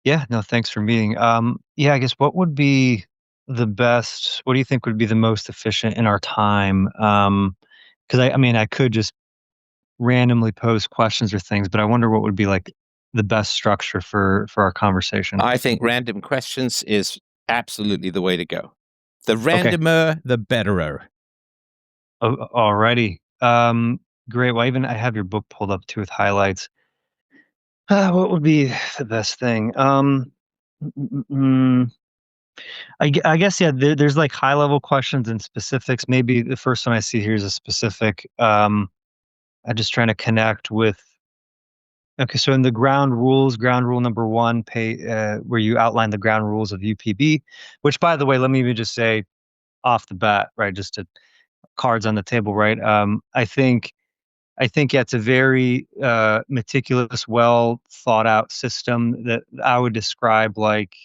Yeah, no, thanks for meeting. Yeah, I guess what would be what do you think would be the most efficient in our time? Because I mean, I could just randomly pose questions or things, but I wonder what would be like the best structure for our conversation. I think random questions is absolutely the way to go. The Okay. randomer, the betterer. Alrighty. Great. Well, even I have your book pulled up too with highlights. What would be the best thing? Mm, mm, mm. I guess yeah. There's like high level questions and specifics. Maybe the first one I see here is a specific. I'm just trying to connect with. Okay, so in the ground rule number one, where you outline the ground rules of UPB, which by the way, let me even just say off the bat, right? Just to cards on the table, right? I think yeah, it's a very meticulous, well thought out system that I would describe like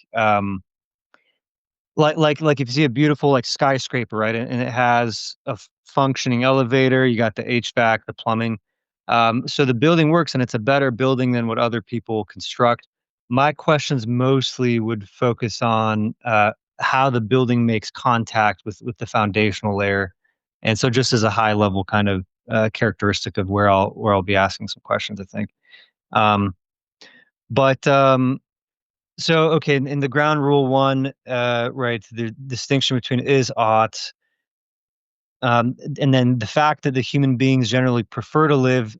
if you see a beautiful like skyscraper, right, and it has a functioning elevator, you got the HVAC, the plumbing. So the building works, and it's a better building than what other people construct. My questions mostly would focus on how the building makes contact with the foundational layer, and so just as a high level kind of characteristic of where I'll be asking some questions, I think. Um, but so, okay, in the ground rule one, right, the distinction between is ought, and then the fact that the human beings generally prefer to live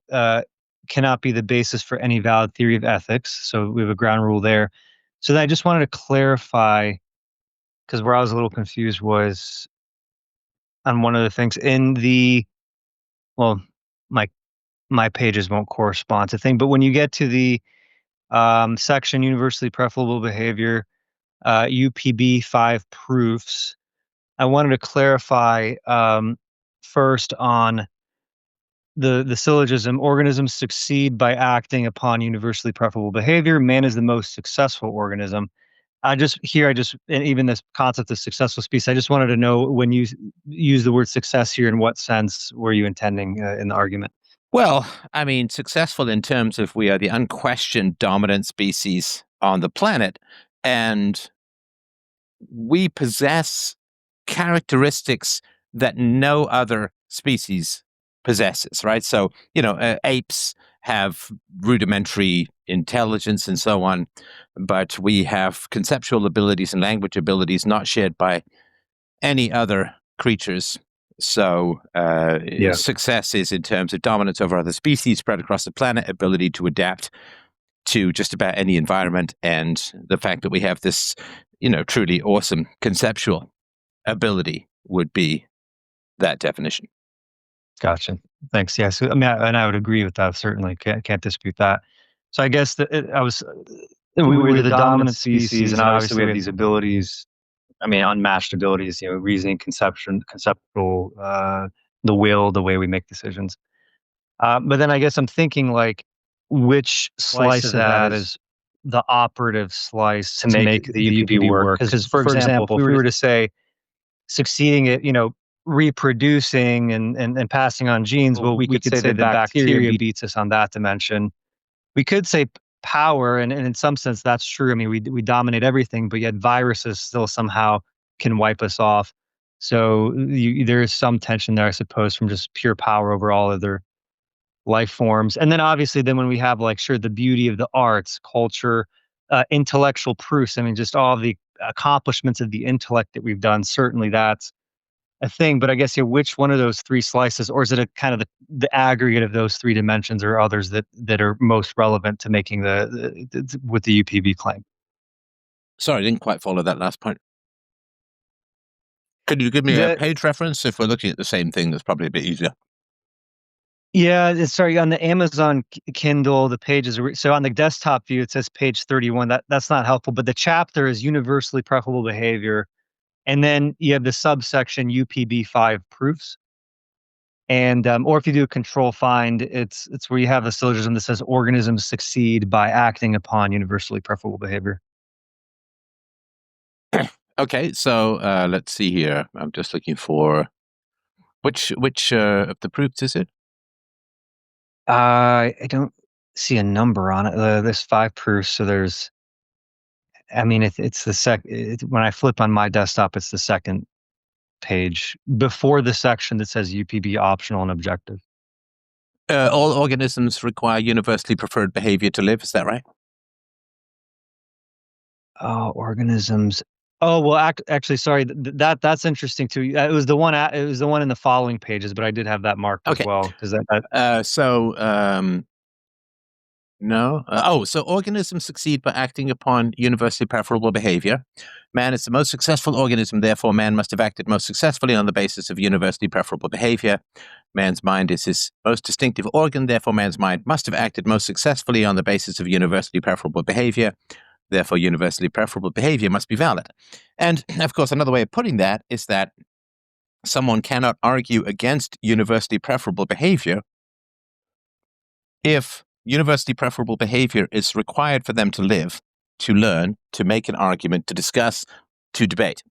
cannot be the basis for any valid theory of ethics. So we have a ground rule there. So then I just wanted to clarify, because where I was a little confused was on one of the things in well, my my pages won't correspond to thing, but when you get to the section universally preferable behavior, UPB 5 proofs. I wanted to clarify first on the syllogism: organisms succeed by acting upon universally preferable behavior. Man is the most successful organism. And even this concept of successful species, I just wanted to know when you use the word success here, in what sense were you intending in the argument? Well, I mean, successful in terms of we are the unquestioned dominant species on the planet, and we possess characteristics that no other species possesses, right? So, apes have rudimentary intelligence and so on, but we have conceptual abilities and language abilities not shared by any other creatures. So, Yeah, success is in terms of dominance over other species spread across the planet, ability to adapt to just about any environment, and the fact that we have this, truly awesome conceptual ability would be that definition. gotcha. Thanks. Yeah, so I mean, and I would agree with that. Certainly, can't dispute that. So I guess we're the dominant species, and obviously we have these abilities. I mean, unmatched abilities. Reasoning, conceptual, the will, the way we make decisions. But then I guess I'm thinking like, which slice of that is the operative slice to make the UPB work? Because, for example, if we were to say succeeding at, reproducing and passing on genes, well, we could say that bacteria beats us on that dimension. We could say power, and in some sense that's true. I mean, we dominate everything, but yet viruses still somehow can wipe us off. So there is some tension there, I suppose, from just pure power over all other life forms. And then obviously, then when we have like, sure, the beauty of the arts, culture, intellectual proofs. I mean, just all the accomplishments of the intellect that we've done. Certainly, that's a thing. But I guess, yeah, which one of those three slices, or is it a kind of the aggregate of those three dimensions, or others that are most relevant to making with the UPB claim? Sorry, I didn't quite follow that last point. Could you give me a The page reference? If we're looking at the same thing, that's probably a bit easier. Yeah, sorry, on the Amazon Kindle, the pages are so on the desktop view, it says page 31. That's not helpful, but the chapter is universally preferable behavior. And then you have the subsection UPB 5 proofs. And or if you do a control find, it's where you have a syllogism that says organisms succeed by acting upon universally preferable behavior. Okay, so let's see here. I'm just looking for which of the proofs is it? I don't see a number on it. There's 5 proofs, so there's I mean, it's the when I flip on my desktop, it's the second page before the section that says UPB optional and objective. All organisms require universally preferred behavior to live. Is that right? Oh, organisms. Oh, well, actually, sorry. That's interesting too. It was the one. It was the one in the following pages, but I did have that marked as Okay. well because No. So organisms succeed by acting upon universally preferable behavior. Man is the most successful organism, therefore man must have acted most successfully on the basis of universally preferable behavior. Man's mind is his most distinctive organ, therefore man's mind must have acted most successfully on the basis of universally preferable behavior. Therefore, universally preferable behavior must be valid. And, of course, another way of putting that is that someone cannot argue against universally preferable behavior if universally preferable behavior is required for them to live, to learn, to make an argument, to discuss, to debate.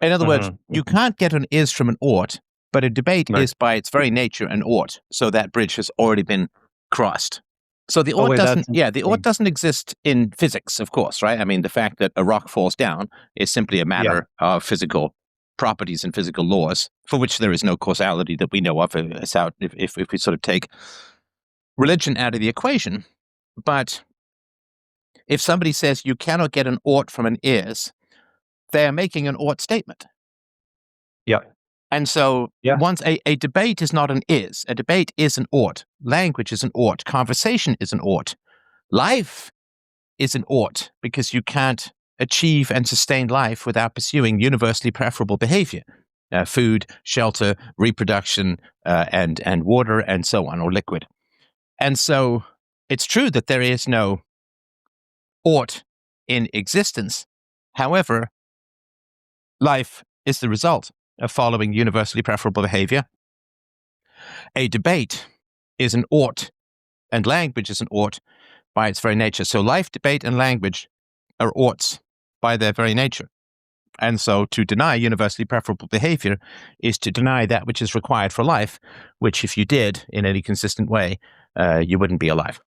In other words, you can't get an is from an ought, but a debate is by its very nature an ought. So that bridge has already been crossed. So the ought doesn't exist in physics, of course, right? I mean, the fact that a rock falls down is simply a matter of physical properties and physical laws, for which there is no causality that we know of. If we sort of take religion out of the equation. But if somebody says you cannot get an ought from an is, they are making an ought statement. Yeah. And so once a debate is not an is, a debate is an ought. Language is an ought. Conversation is an ought. Life is an ought because you can't achieve and sustain life without pursuing universally preferable behavior. Food, shelter, reproduction, and water, and so on, or liquid. And so it's true that there is no ought in existence. However, life is the result of following universally preferable behavior. A debate is an ought, and language is an ought by its very nature. So life, debate, and language are oughts by their very nature. And so to deny universally preferable behavior is to deny that which is required for life, which if you did in any consistent way, you wouldn't be alive.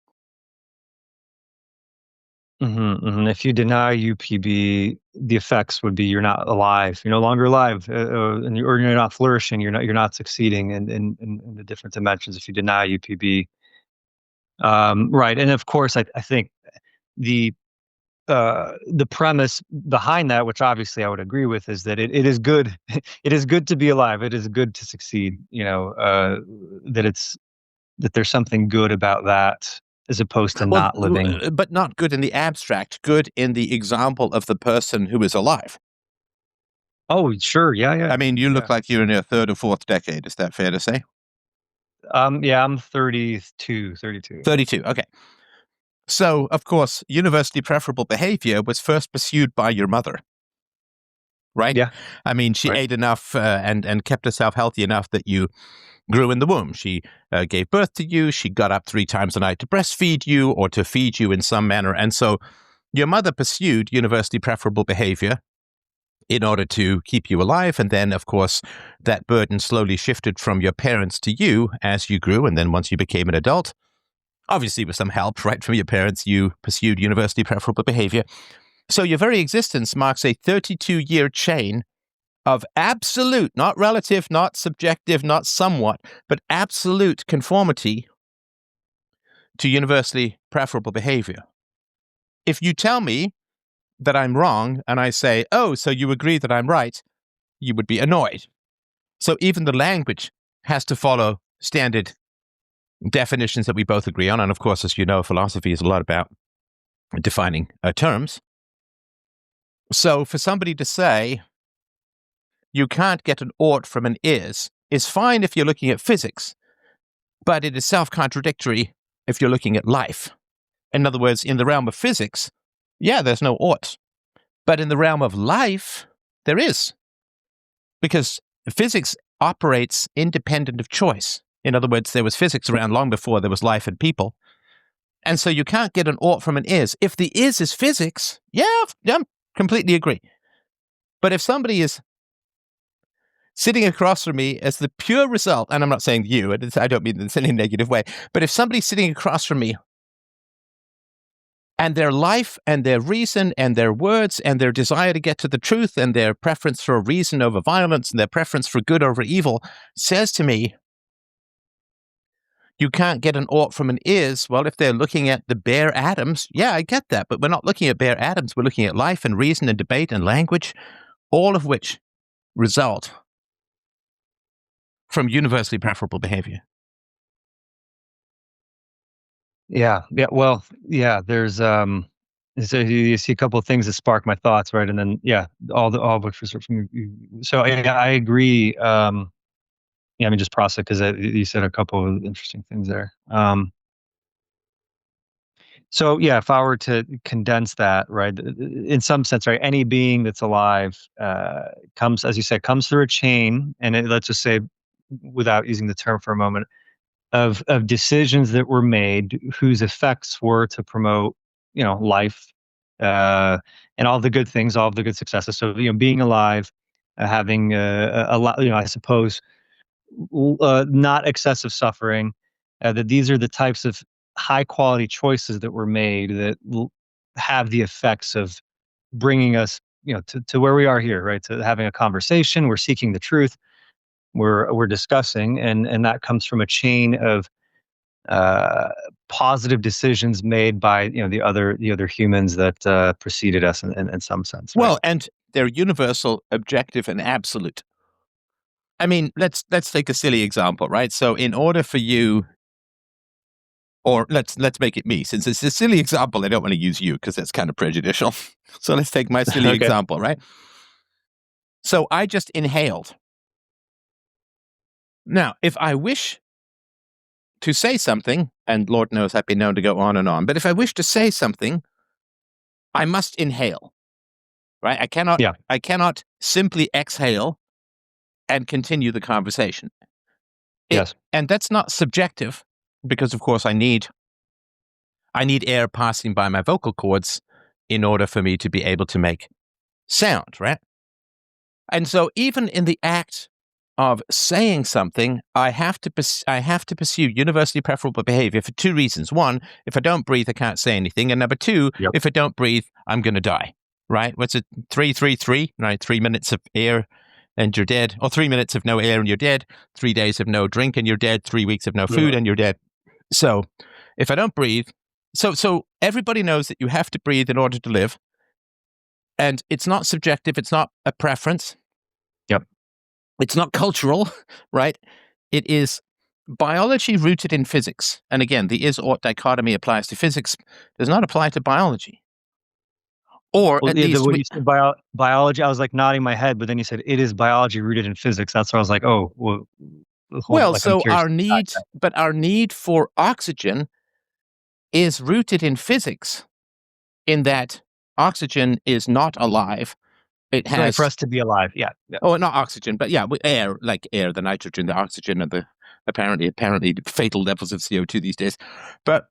If you deny UPB, the effects would be you're not alive. You're no longer alive, or you're not flourishing. You're not succeeding in the different dimensions if you deny UPB. Right, and of course, I think the premise behind that, which obviously I would agree with, is that it is good. It is good to be alive. It is good to succeed. That there's something good about that as opposed to not living. But not good in the abstract, good in the example of the person who is alive. Oh, sure. Yeah. I mean, you look like you're in your third or fourth decade. Is that fair to say? Yeah, I'm 32. 32, okay. So, of course, universally preferable behavior was first pursued by your mother, right? Yeah. I mean, she ate enough and kept herself healthy enough that you grew in the womb. She gave birth to you. She got up 3 times a night to breastfeed you or to feed you in some manner. And so your mother pursued universally preferable behavior in order to keep you alive. And then, of course, that burden slowly shifted from your parents to you as you grew. And then once you became an adult, obviously with some help, right, from your parents, you pursued universally preferable behavior. So your very existence marks a 32-year chain of absolute, not relative, not subjective, not somewhat, but absolute conformity to universally preferable behavior. If you tell me that I'm wrong and I say, oh, so you agree that I'm right, you would be annoyed. So even the language has to follow standard definitions that we both agree on. And of course, as you know, philosophy is a lot about defining terms. So for somebody to say, you can't get an ought from an is fine if you're looking at physics, but it is self-contradictory if you're looking at life. In other words, in the realm of physics, there's no ought. But in the realm of life, there is. Because physics operates independent of choice. In other words, there was physics around long before there was life and people. And so you can't get an ought from an is. If the is physics, I completely agree. But if somebody is sitting across from me as the pure result, and I'm not saying you, I don't mean this in any negative way, but if somebody's sitting across from me And their life and their reason and their words and their desire to get to the truth and their preference for reason over violence and their preference for good over evil says to me, you can't get an ought from an is. Well, if they're looking at the bare atoms, yeah, I get that. But we're not looking at bare atoms. We're looking at life and reason and debate and language, all of which result from universally preferable behavior. Yeah. Well, yeah. There's so you see a couple of things that spark my thoughts, right? And then all of which was from you. So I agree. Yeah, I mean, just process because you said a couple of interesting things there. So yeah, if I were to condense that, right, in some sense, right, any being that's alive comes, as you said, comes through a chain, and let's just say, without using the term for a moment, of decisions that were made whose effects were to promote, life, and all the good things, all of the good successes. So being alive, having a lot, I suppose, not excessive suffering. That these are the types of high quality choices that were made that have the effects of bringing us, to where we are here, right? To having a conversation, we're seeking the truth, we're discussing, and that comes from a chain of positive decisions made by the other humans that preceded us in some sense. Right? Well, and they're universal, objective, and absolute. I mean, let's take a silly example, right? So in order for you, or let's make it me, since it's a silly example, I don't want to use you because that's kind of prejudicial. So let's take my silly Okay. example, right? So I just inhaled. Now, if I wish to say something, and Lord knows I've been known to go on and on, but if I wish to say something, I must inhale, right? I cannot simply exhale and continue the conversation. Yes. And that's not subjective, because of course I need air passing by my vocal cords in order for me to be able to make sound, right? And so even in the act of saying something, I have to pursue universally preferable behavior for two reasons. One, if I don't breathe, I can't say anything. And number two, Yep. if I don't breathe, I'm going to die, right? What's it? 3-3-3, right? 3 minutes of air and you're dead. Or 3 minutes of no air and you're dead. 3 days of no drink and you're dead. 3 weeks of no food and you're dead. So if I don't breathe, so everybody knows that you have to breathe in order to live. And it's not subjective. It's not a preference. Yep. It's not cultural, right? It is biology rooted in physics. And again, the is-ought dichotomy applies to physics, does not apply to biology. Or at least when you said biology, I was like nodding my head, but then you said it is biology rooted in physics. That's where I was like, oh, well, so our need for oxygen is rooted in physics, in that oxygen is not alive. It has right, for us to be alive. Yeah. Oh, not oxygen, but yeah, air, like air, the nitrogen, the oxygen, and the apparently fatal levels of CO2 these days. But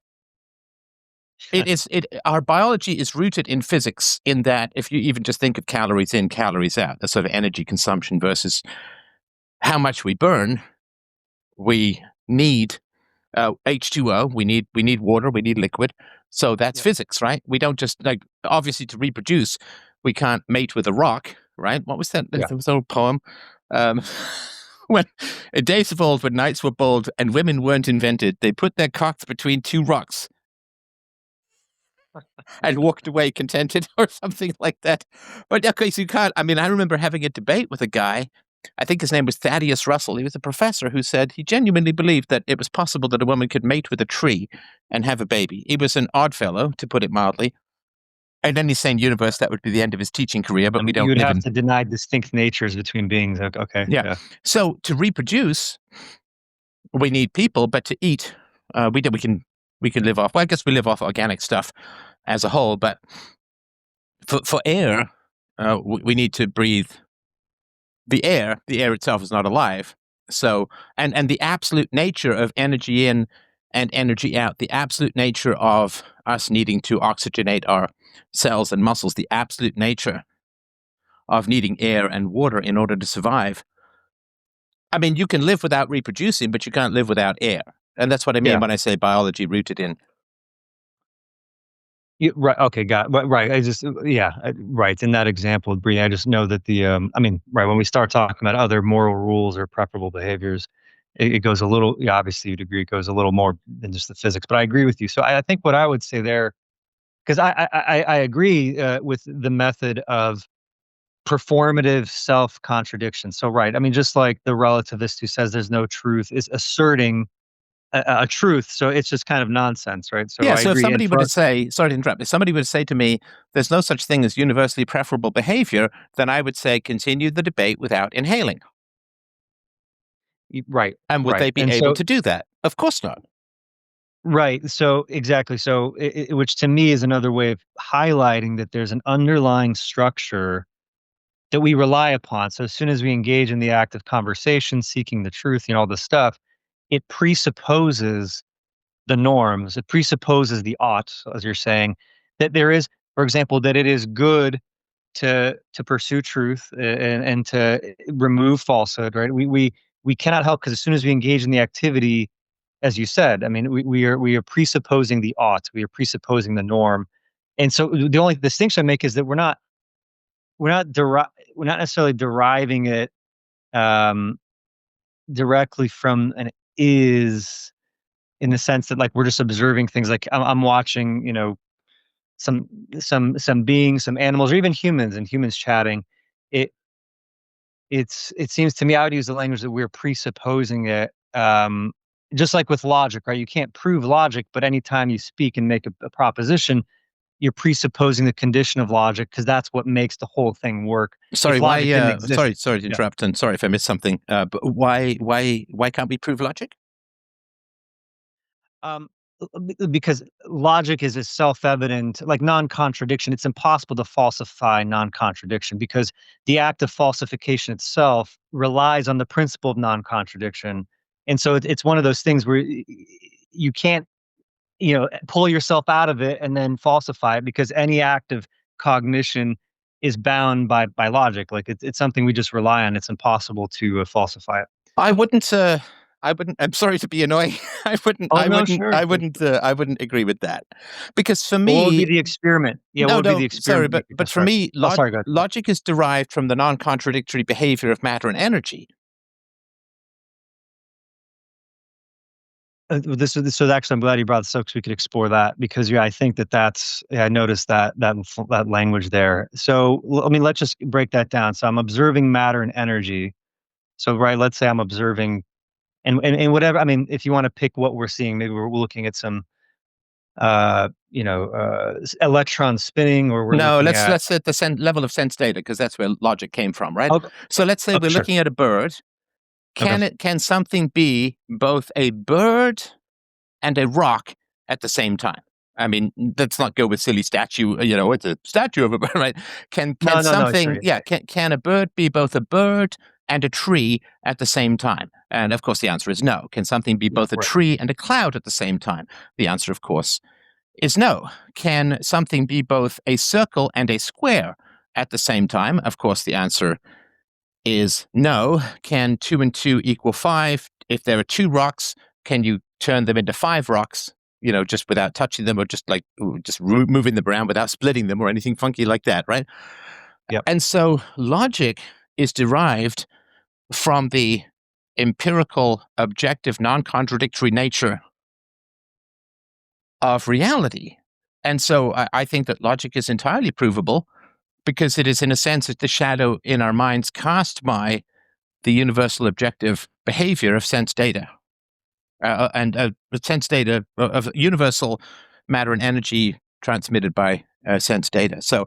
our biology is rooted in physics, in that if you even just think of calories in, calories out, the sort of energy consumption versus how much we burn, we need H2O, we need water, we need liquid. So that's physics, right? We don't just, like, obviously to reproduce, we can't mate with a rock, right? What was that? There was an old poem. When in days of old, when knights were bold and women weren't invented, they put their cocks between two rocks and walked away contented, or something like that. But okay, so you can't. I mean, I remember having a debate with a guy. I think his name was Thaddeus Russell. He was a professor who said he genuinely believed that it was possible that a woman could mate with a tree and have a baby. He was an odd fellow, to put it mildly. And then he's saying universe, that would be the end of his teaching career, but we don't. You would have to deny distinct natures between beings. Okay. Yeah. So to reproduce, we need people, but to eat, we can live off. Well, I guess we live off organic stuff as a whole, but for air, we need to breathe the air. The air itself is not alive. So, and the absolute nature of energy in and energy out, the absolute nature of us needing to oxygenate our cells and muscles, the absolute nature of needing air and water in order to survive. I mean, you can live without reproducing, but you can't live without air. And that's what I mean when I say biology rooted in Right. Okay. Got it. Right. Right. In that example, Bree, I just know that right. When we start talking about other moral rules or preferable behaviors, it goes a little, yeah, obviously you'd agree, it goes a little more than just the physics, but I agree with you. So I think what I would say there, because I agree with the method of performative self contradiction. So, right. I mean, just like the relativist who says there's no truth is asserting a truth. So it's just kind of nonsense, right? So Yeah, I so if agree. And somebody were for to say, sorry to interrupt, if somebody were to say to me, there's no such thing as universally preferable behavior, then I would say continue the debate without inhaling. right, And would right. they be And able so to do that? Of course not. right. So exactly. So, which to me is another way of highlighting that there's an underlying structure that we rely upon. So as soon as we engage in the act of conversation, seeking the truth, all this stuff, it presupposes the norms. It presupposes the oughts, as you're saying, that there is, for example, that it is good to pursue truth and to remove falsehood. Right. We cannot help because as soon as we engage in the activity, as you said, I mean, we are presupposing the ought, we are presupposing the norm, and so the only distinction I make is that we're not necessarily deriving it um, directly from an is in the sense that like we're just observing things. Like I'm watching, some some beings, some animals, or even humans and humans chatting. It it seems to me I would use the language that we're presupposing it. Just like with logic, right? You can't prove logic, but anytime you speak and make a proposition, you're presupposing the condition of logic because that's what makes the whole thing work. Sorry, If why? logic didn't exist, Sorry to yeah. interrupt, and sorry if I missed something. But why can't we prove logic? Um, because logic is a self-evident, like non-contradiction. It's impossible to falsify non-contradiction because the act of falsification itself relies on the principle of non-contradiction. And so it's one of those things where you can't, pull yourself out of it and then falsify it because any act of cognition is bound by logic. Like it's something we just rely on. It's impossible to falsify it. I wouldn't. I wouldn't. I'm sorry to be annoying. I wouldn't. Oh I no, wouldn't. sure. I wouldn't. I wouldn't agree with that, because for Well, what would be me, the experiment? Yeah, what no, would be no. the Sorry, experiment you could but for construct? me, Oh, sorry, go ahead. logic is derived from the non-contradictory behavior of matter and energy. So actually, I'm glad you brought this up because we could explore that because yeah, I think yeah, I noticed that language there. So I mean, let's just break that down. So I'm observing matter and energy. So right, let's say I'm observing and whatever. I mean, if you want to pick what we're seeing, maybe we're looking at some electrons spinning, or we're No, looking let's at set the level of sense data, because that's where logic came from, right? okay, So let's say okay, we're sure, looking at a bird. okay. Can something be both a bird and a rock at the same time? I mean, let's not go with silly statue. It's a statue of a bird, right? Can No, no, no, sure, something? yeah, Yeah. Can a bird be both a bird and a tree at the same time? And of course, the answer is no. Can something be yeah, both a right, tree and a cloud at the same time? The answer, of course, is no. Can something be both a circle and a square at the same time? Of course, the answer is no. Can 2 and 2 equal 5? If there are two rocks, can you turn them into 5 rocks? Just without touching them, or just like moving them around without splitting them or anything funky like that, right? yep, And so logic is derived from the empirical, objective, non-contradictory nature of reality. And so I think that logic is entirely provable, because it is, in a sense, the shadow in our minds cast by the universal objective behavior of sense data, and sense data of universal matter and energy transmitted by sense data. So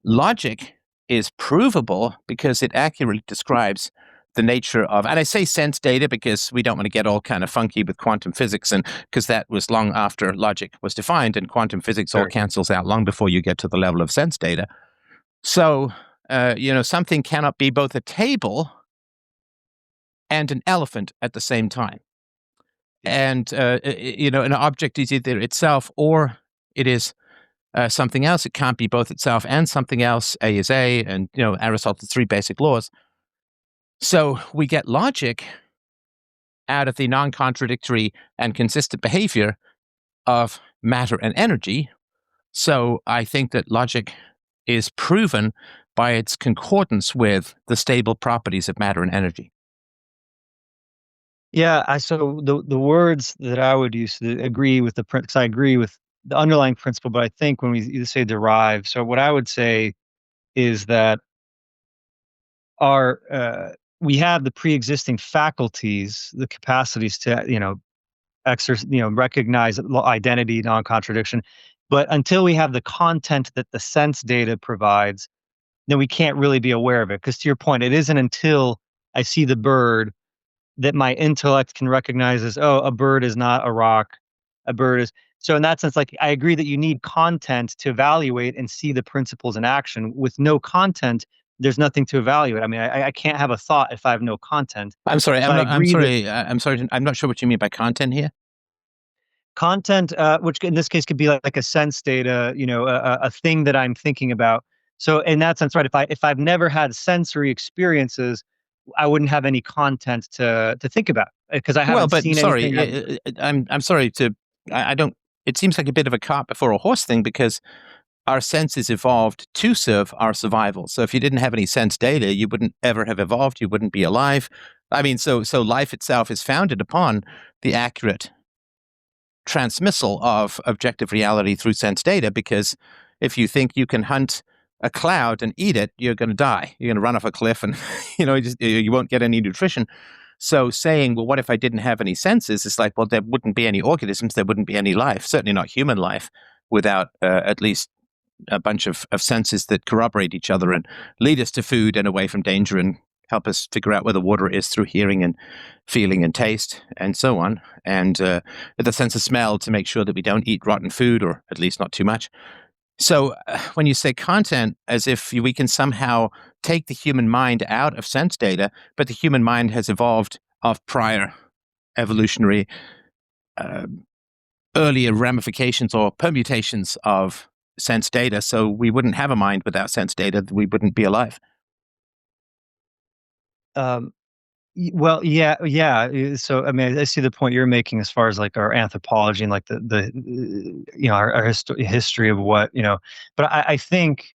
logic is provable because it accurately describes the nature of, and I say sense data because we don't want to get all kind of funky with quantum physics, and because that was long after logic was defined, and quantum physics all sure, cancels out long before you get to the level of sense data. So, something cannot be both a table and an elephant at the same time. yeah, And, an object is either itself or it is something else. It can't be both itself and something else. A is A, and, Aristotle's 3 basic laws. So we get logic out of the non-contradictory and consistent behavior of matter and energy, So I think that logic is proven by its concordance with the stable properties of matter and energy. Yeah, so the words that I would use to agree with because I agree with the underlying principle, but I think when we say derive, so what I would say is that our we have the pre-existing faculties, the capacities to exercise, recognize identity, non-contradiction, but until we have the content that the sense data provides, then we can't really be aware of it. Because to your point, it isn't until I see the bird that my intellect can recognize as, oh, a bird is not a rock, a bird is. So in that sense, like I agree that you need content to evaluate and see the principles in action. With no content, there's nothing to evaluate. I mean, I can't have a thought if I have no content. I'm sorry. So I I'm agree that sorry. I'm sorry. I'm not sure what you mean by content here. content, which in this case could be like a sense data, a thing that I'm thinking about. So in that sense, right, if I've never had sensory experiences, I wouldn't have any content to think about because I Well, haven't but seen anything. sorry. I'm sorry to. I don't. It seems like a bit of a cart before a horse thing because our senses evolved to serve our survival. So if you didn't have any sense data, you wouldn't ever have evolved. You wouldn't be alive. I mean, so life itself is founded upon the accurate transmissal of objective reality through sense data, because if you think you can hunt a cloud and eat it, you're going to die. You're going to run off a cliff and you won't get any nutrition. So saying, well, what if I didn't have any senses? It's like, well, there wouldn't be any organisms, there wouldn't be any life, certainly not human life, without at least a bunch of senses that corroborate each other and lead us to food and away from danger and help us figure out where the water is through hearing and feeling and taste and so on. And the sense of smell to make sure that we don't eat rotten food, or at least not too much. So when you say content, as if we can somehow take the human mind out of sense data, but the human mind has evolved of prior evolutionary earlier ramifications or permutations of sense data, so we wouldn't have a mind without sense data, we wouldn't be alive. Um, well, yeah, yeah. So, I mean, I see the point you're making as far as like our anthropology and like our history of what But I think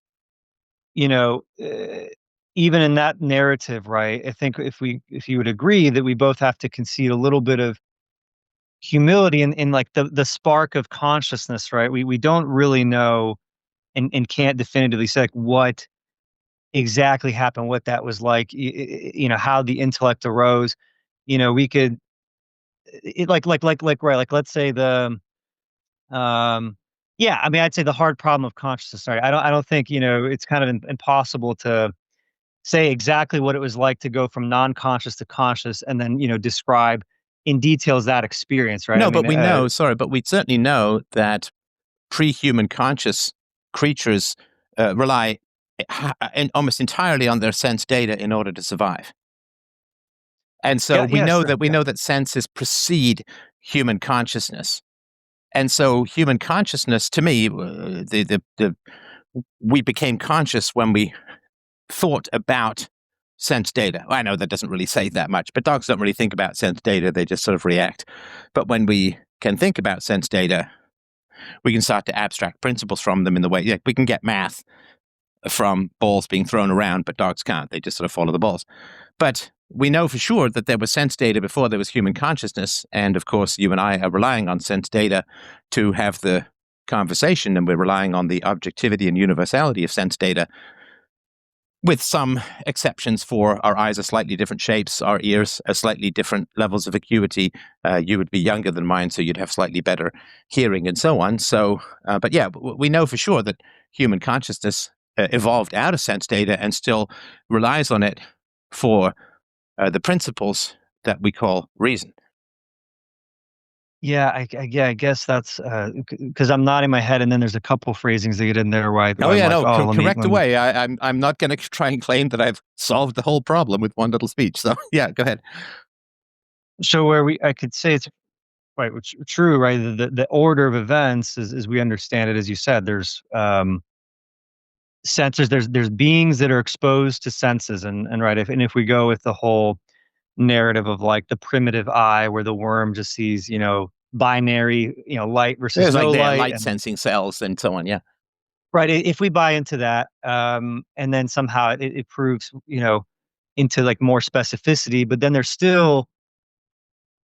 you know, uh, even in that narrative, right? I think if you would agree that we both have to concede a little bit of humility in like the spark of consciousness, right? We don't really know and can't definitively say like what exactly happened, what that was like, how the intellect arose. We could right, like let's say um yeah, I mean I'd say the hard problem of consciousness, right? I don't think, it's kind of impossible to say exactly what it was like to go from non-conscious to conscious and then, describe in details that experience, right? I No, mean, but we know, sorry, but we certainly know that pre-human conscious creatures rely almost entirely on their sense data in order to survive. And so yeah, yeah, sure. we Yeah. know that senses precede human consciousness. And so human consciousness, to me, we became conscious when we thought about sense data. I know that doesn't really say that much, but dogs don't really think about sense data. They just sort of react. But when we can think about sense data, we can start to abstract principles from them in the way, yeah, we can get math from balls being thrown around, but dogs can't. They just sort of follow the balls. But we know for sure that there was sense data before there was human consciousness. And of course, you and I are relying on sense data to have the conversation, and we're relying on the objectivity and universality of sense data, with some exceptions for our eyes are slightly different shapes, our ears are slightly different levels of acuity. You would be younger than mine, so you'd have slightly better hearing and so on. So, but yeah, we know for sure that human consciousness evolved out of sense data and still relies on it for the principles that we call reason. Yeah, I guess that's because I'm nodding my head, and then there's a couple phrasings that get in there Oh where I'm yeah, like, no, oh, correct let me. away. I'm not going to try and claim that I've solved the whole problem with one little speech. So yeah, go ahead. So I could say it's right, which true, right? The order of events is, as we understand it, as you said, there's sensors, there's beings that are exposed to senses, and right, if we go with the whole narrative of like the primitive eye, where the worm just sees, binary, light versus There's no like their light, light and sensing cells and so on. Yeah. right. If we buy into that, and then somehow it proves, into like more specificity, but then there's still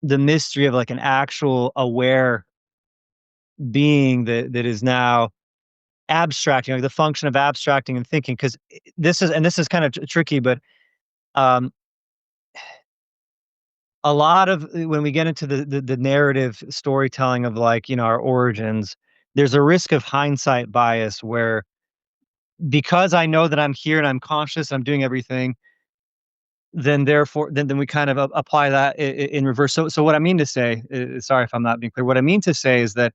the mystery of like an actual aware being that is now abstracting, like the function of abstracting and thinking. Because this is kind of tricky, but um, a lot of when we get into the narrative storytelling of like our origins, there's a risk of hindsight bias where because I know that I'm here and I'm conscious, I'm doing everything, then therefore then we kind of apply that in reverse. So what I mean to say, sorry if I'm not being clear. What I mean to say is that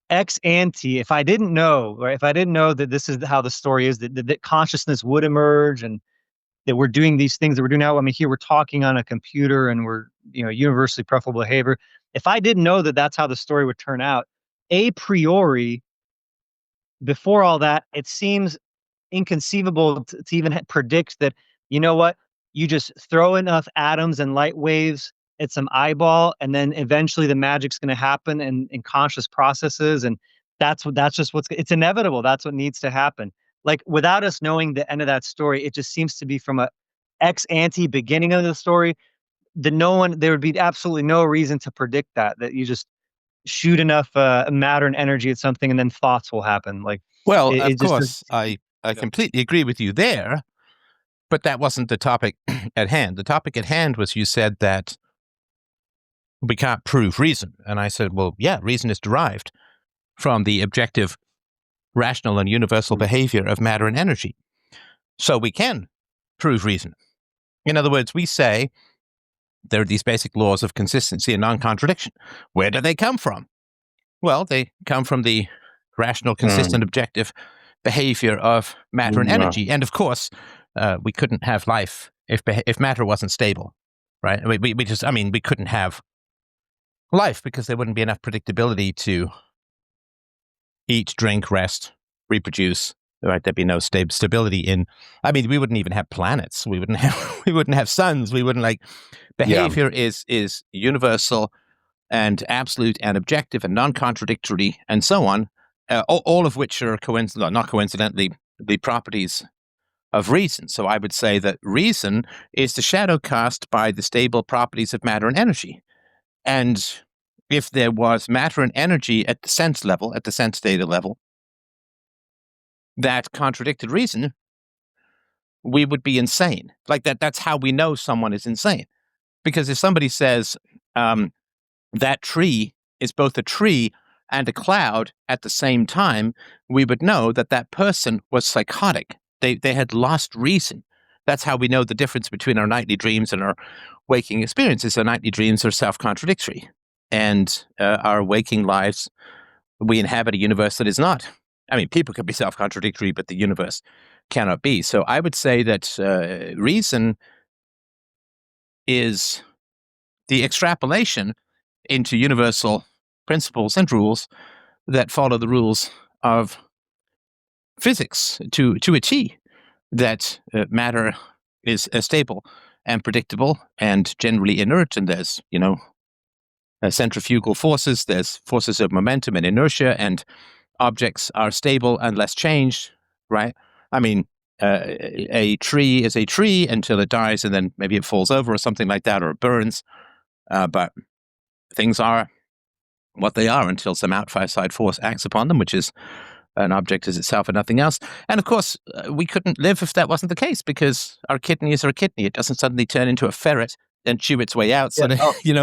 ex ante, if I didn't know, right, if I didn't know that this is how the story is, that consciousness would emerge and that we're doing these things that we're doing now. I mean, here we're talking on a computer and we're, universally preferable behavior. If I didn't know that that's how the story would turn out, a priori, before all that, it seems inconceivable to even predict that, you know what, you just throw enough atoms and light waves at some eyeball, and then eventually the magic's going to happen in conscious processes. And that's just it's inevitable. That's what needs to happen. Like without us knowing the end of that story, it just seems to be from a ex ante beginning of the story that there would be absolutely no reason to predict that you just shoot enough matter and energy at something and then thoughts will happen. Like Well, it of just course, I completely agree with you there, but that wasn't the topic at hand. The topic at hand was you said that we can't prove reason. And I said, well, yeah, reason is derived from the objective, rational, and universal behavior of matter and energy. So we can prove reason. In other words, we say there are these basic laws of consistency and non-contradiction. Where do they come from? Well, they come from the rational, consistent, objective behavior of matter and energy. And of course, we couldn't have life if matter wasn't stable, right? We couldn't have life because there wouldn't be enough predictability to eat, drink, rest, reproduce. Right? There'd be no stability in. I mean, we wouldn't even have planets. We wouldn't have. We wouldn't have suns. We wouldn't like. Behavior is universal and absolute and objective and non-contradictory and so on. All of which are not coincidentally the properties of reason. So I would say that reason is the shadow cast by the stable properties of matter and energy. And if there was matter and energy at the sense level, at the sense data level, that contradicted reason, we would be insane. Like that's how we know someone is insane. Because if somebody says that tree is both a tree and a cloud at the same time, we would know that that person was psychotic. They had lost reason. That's how we know the difference between our nightly dreams and our waking experiences. Our nightly dreams are self-contradictory. And our waking lives, we inhabit a universe that is not. I mean, people can be self-contradictory, but the universe cannot be. So I would say that reason is the extrapolation into universal principles and rules that follow the rules of physics to a T, that matter is stable and predictable and generally inert, and there's, centrifugal forces, there's forces of momentum and inertia, and objects are stable unless changed, right? I mean, a tree is a tree until it dies, and then maybe it falls over or something like that, or it burns. But things are what they are until some outside force acts upon them, which is an object as itself and nothing else. And of course, we couldn't live if that wasn't the case, because our kidney is our kidney. It doesn't suddenly turn into a ferret and chew its way out. Yeah.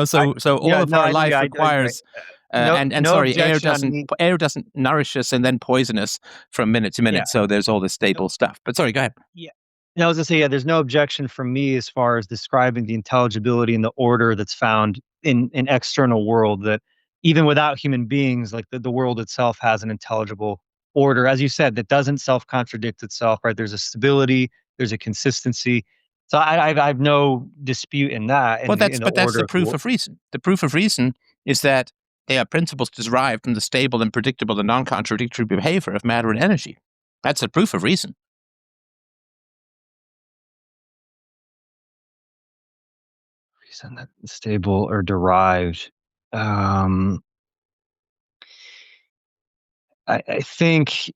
So, Oh, so all yeah. of No, our life I agree. requires. No, And no sorry, objection on me. air doesn't nourish us and then poison us from minute to Yeah. minute. So there's all this stable stuff. But sorry, go ahead. Yeah. No, I was gonna say, yeah, there's no objection from me as far as describing the intelligibility and the order that's found in an external world, that even without human beings, like the world itself has an intelligible order, as you said, that doesn't self-contradict itself, right? There's a stability, there's a consistency. So I have no dispute in that, Well, in the that's order the of the proof world. of reason. The proof of reason is that they are principles derived from the stable and predictable and non-contradictory behavior of matter and energy. That's the proof of reason. Reason that stable or derived. Um, I think,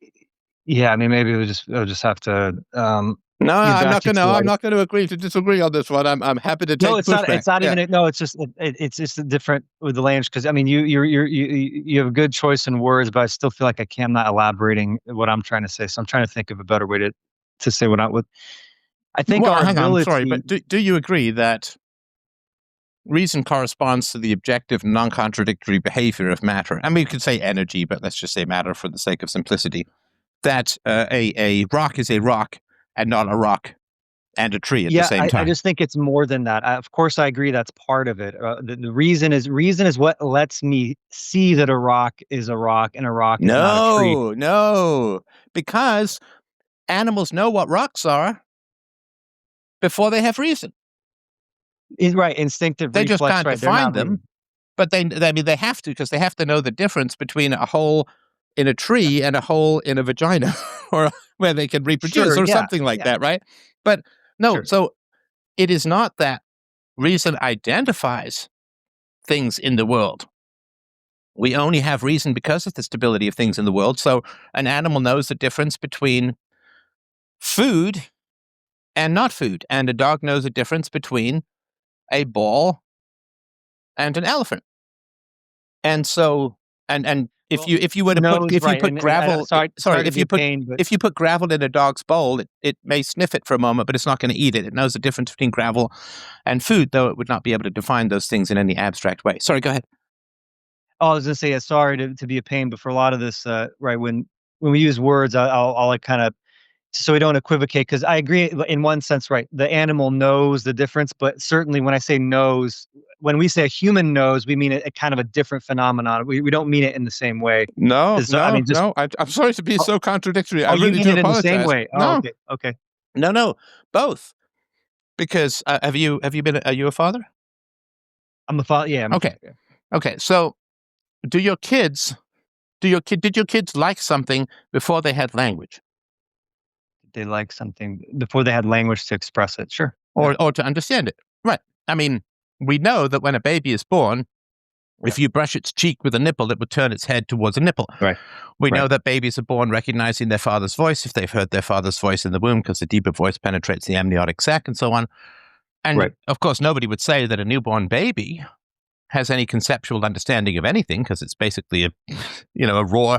yeah, I mean, maybe I'll just have to No, get I'm back not to going to. you. I'm not going to agree to disagree on this one. I'm happy to No, take it's not. pushback. It's not Yeah. even. No, it's just. It's just a different with the language because I mean, you have a good choice in words, but I still feel like I'm not elaborating what I'm trying to say. So I'm trying to think of a better way to say what I would. I think Well, our hang on. Sorry, ability. but do you agree that reason corresponds to the objective, non-contradictory behavior of matter? I mean, you could say energy, but let's just say matter for the sake of simplicity. That a rock is a rock and not a rock and a tree at the Yeah, same I time. just think it's more than that. Of course, I agree that's part of it. The reason is what lets me see that a rock is a rock and a rock is not a tree. No, no, because animals know what rocks are before they have reason. Right, instinctive They just reflex. can't Right, they're define not them, reading. but I mean, they have to because they have to know the difference between a hole in a tree and a hole in a vagina, or where they can reproduce, Sure. or Yeah. something like Yeah. that, right? But no, Sure. so it is not that reason identifies things in the world. We only have reason because of the stability of things in the world. So an animal knows the difference between food and not food, and a dog knows the difference between a ball and an elephant. And so, and Well, if you were to put nose if you right, put and gravel, sorry sorry, to be a pain, but if you put gravel in a dog's bowl, it may sniff it for a moment, but it's not going to eat it. It knows the difference between gravel and food, though it would not be able to define those things in any abstract way. Sorry, go ahead. oh, I was gonna say, yeah, sorry to be a pain, but for a lot of this, right when we use words, I'll like kind of so we don't equivocate because I agree in one sense, right? The animal knows the difference, but certainly when I say knows, when we say a human knows, we mean a kind of a different phenomenon. We don't mean it in the same way. No, I no, mean, just no. I'm sorry to be oh, so contradictory. I oh, you really mean do it in the same apologize. way? Oh, No, okay, okay. no, no, both. Because have you been are you a father? I'm a father. Yeah, I'm a Okay, father. Yeah. okay. So do your kids did your kids like something before they had language They like something before they had language to express it. Sure. Yeah. or to understand it? Right. I mean, we know that when a baby is born, Yeah. if you brush its cheek with a nipple, it would turn its head towards a nipple. Right. We know Right. that babies are born recognizing their father's voice if they've heard their father's voice in the womb because the deeper voice penetrates the amniotic sac and so on. And Right. of course, nobody would say that a newborn baby has any conceptual understanding of anything because it's basically a raw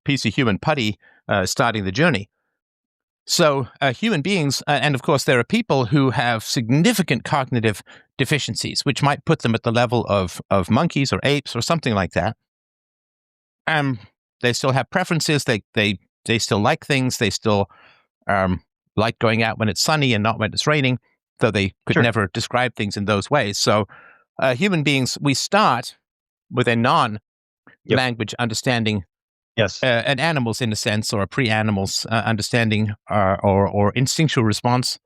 piece of human putty starting the journey. So human beings, and of course, there are people who have significant cognitive deficiencies, which might put them at the level of monkeys or apes or something like that. They still have preferences. They still like things. They still like going out when it's sunny and not when it's raining, though they could Sure. never describe things in those ways. So human beings, we start with a Yep. non-language understanding, Yes. an animal's in a sense, or a pre-animal's understanding or instinctual response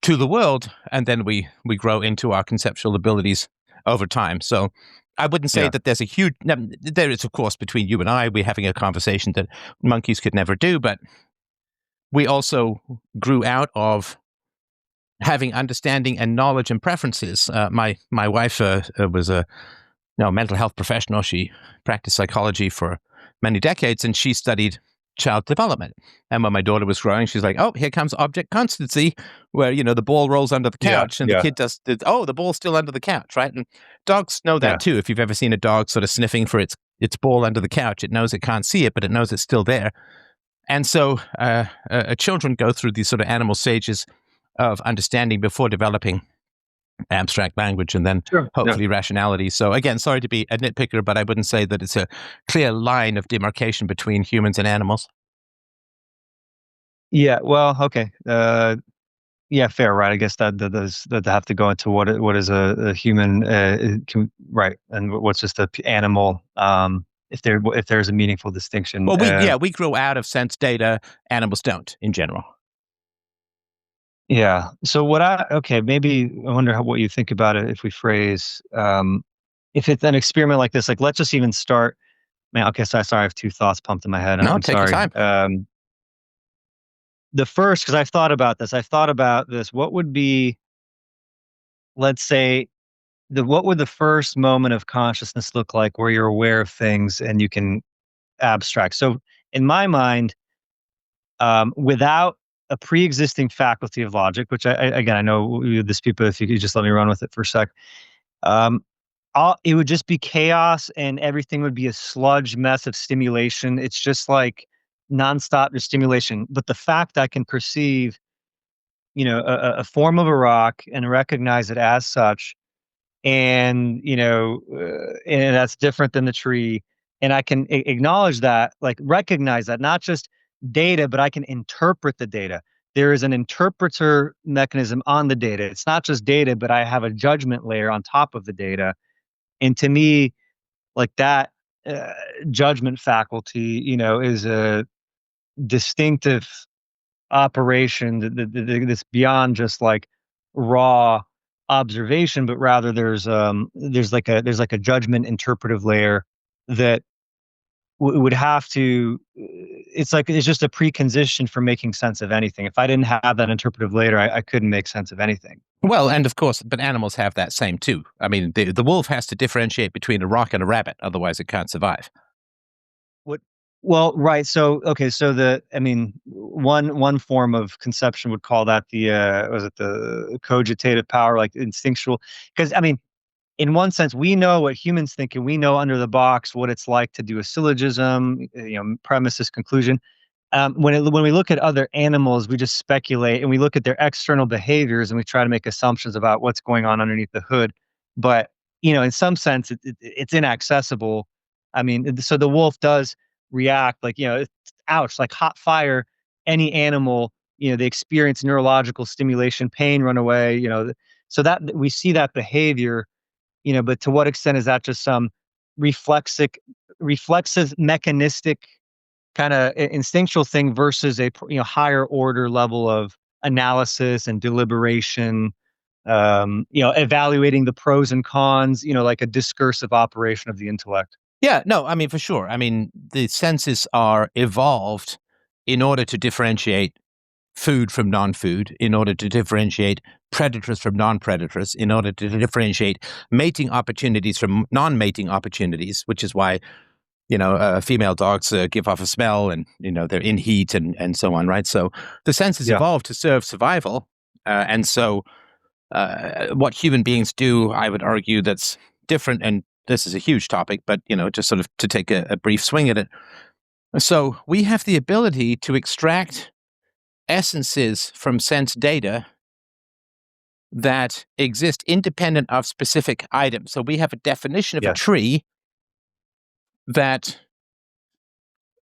to the world, and then we grow into our conceptual abilities over time. So I wouldn't say Yeah. that there's a huge. There is, of course, between you and I, we're having a conversation that monkeys could never do, but we also grew out of having understanding and knowledge and preferences. My wife was a mental health professional. She practiced psychology for many decades, and she studied child development. And when my daughter was growing, she's like, "Oh, here comes object constancy, where the ball rolls under the Yeah. couch, and the Yeah. kid does. Oh, the ball's still under the couch, right?" And dogs know Yeah. that too. If you've ever seen a dog sort of sniffing for its ball under the couch, it knows it can't see it, but it knows it's still there. And so, children go through these sort of animal stages of understanding before developing abstract language and then Sure. Yeah. hopefully rationality. So again, sorry to be a nitpicker, but I wouldn't say that it's a clear line of demarcation between humans and animals. Yeah. Well. Okay. Yeah. Fair. Right. I guess that does that have to go into what is a human. Right. And what's just a animal. If there's a meaningful distinction. Well, we grow out of sense data. Animals don't, in general. Yeah. So maybe I wonder what you think about it if we phrase, if it's an experiment like this, like let's just even start. Man, okay, sorry, I have two thoughts pumped in my head. No, I'm take your sorry. time. The first, because I've thought about this. I've thought about this. What would be, let's say, what would the first moment of consciousness look like where you're aware of things and you can abstract. So in my mind, without a pre-existing faculty of logic, which again, I know this people, if you could just let me run with it for a sec, um, it would just be chaos and everything would be a sludge mess of stimulation. It's just like nonstop stimulation. But the fact I can perceive, a form of a rock and recognize it as such, and and that's different than the tree, and I can acknowledge that, like recognize that, not just data, but I can interpret the data. There is an interpreter mechanism on the data. It's not just data, but I have a judgment layer on top of the data. And to me, like that uh, judgment faculty, is a distinctive operation that's beyond just like raw observation, but rather there's like a judgment interpretive layer that would have to. It's just a precondition for making sense of anything. If I didn't have that interpretive layer, I couldn't make sense of anything. Well, and of course, but animals have that same too. I mean, the wolf has to differentiate between a rock and a rabbit, otherwise it can't survive. What? Well, right. So, okay. So one form of conception would call that the cogitative power, like instinctual? Because in one sense, we know what humans think, and we know under the box what it's like to do a syllogism, premises, conclusion. When we look at other animals, we just speculate and we look at their external behaviors and we try to make assumptions about what's going on underneath the hood. But in some sense, it's inaccessible. So the wolf does react like ouch, like hot fire. Any animal, they experience neurological stimulation, pain, run away. So that we see that behavior. But to what extent is that just some reflexive, reflexive mechanistic kind of instinctual thing versus a higher order level of analysis and deliberation, evaluating the pros and cons, like a discursive operation of the intellect. Yeah, no, I mean, for sure. I mean, the senses are evolved in order to differentiate food from non-food, in order to differentiate predators from non-predators, in order to differentiate mating opportunities from non-mating opportunities, which is why female dogs give off a smell, and they're in heat and so on, right? So the senses Yeah. evolved to serve survival, and so what human beings do, I would argue, that's different. And this is a huge topic, but just sort of to take a brief swing at it. So we have the ability to extract essences from sense data that exist independent of specific items. So we have a definition of a Yes. tree that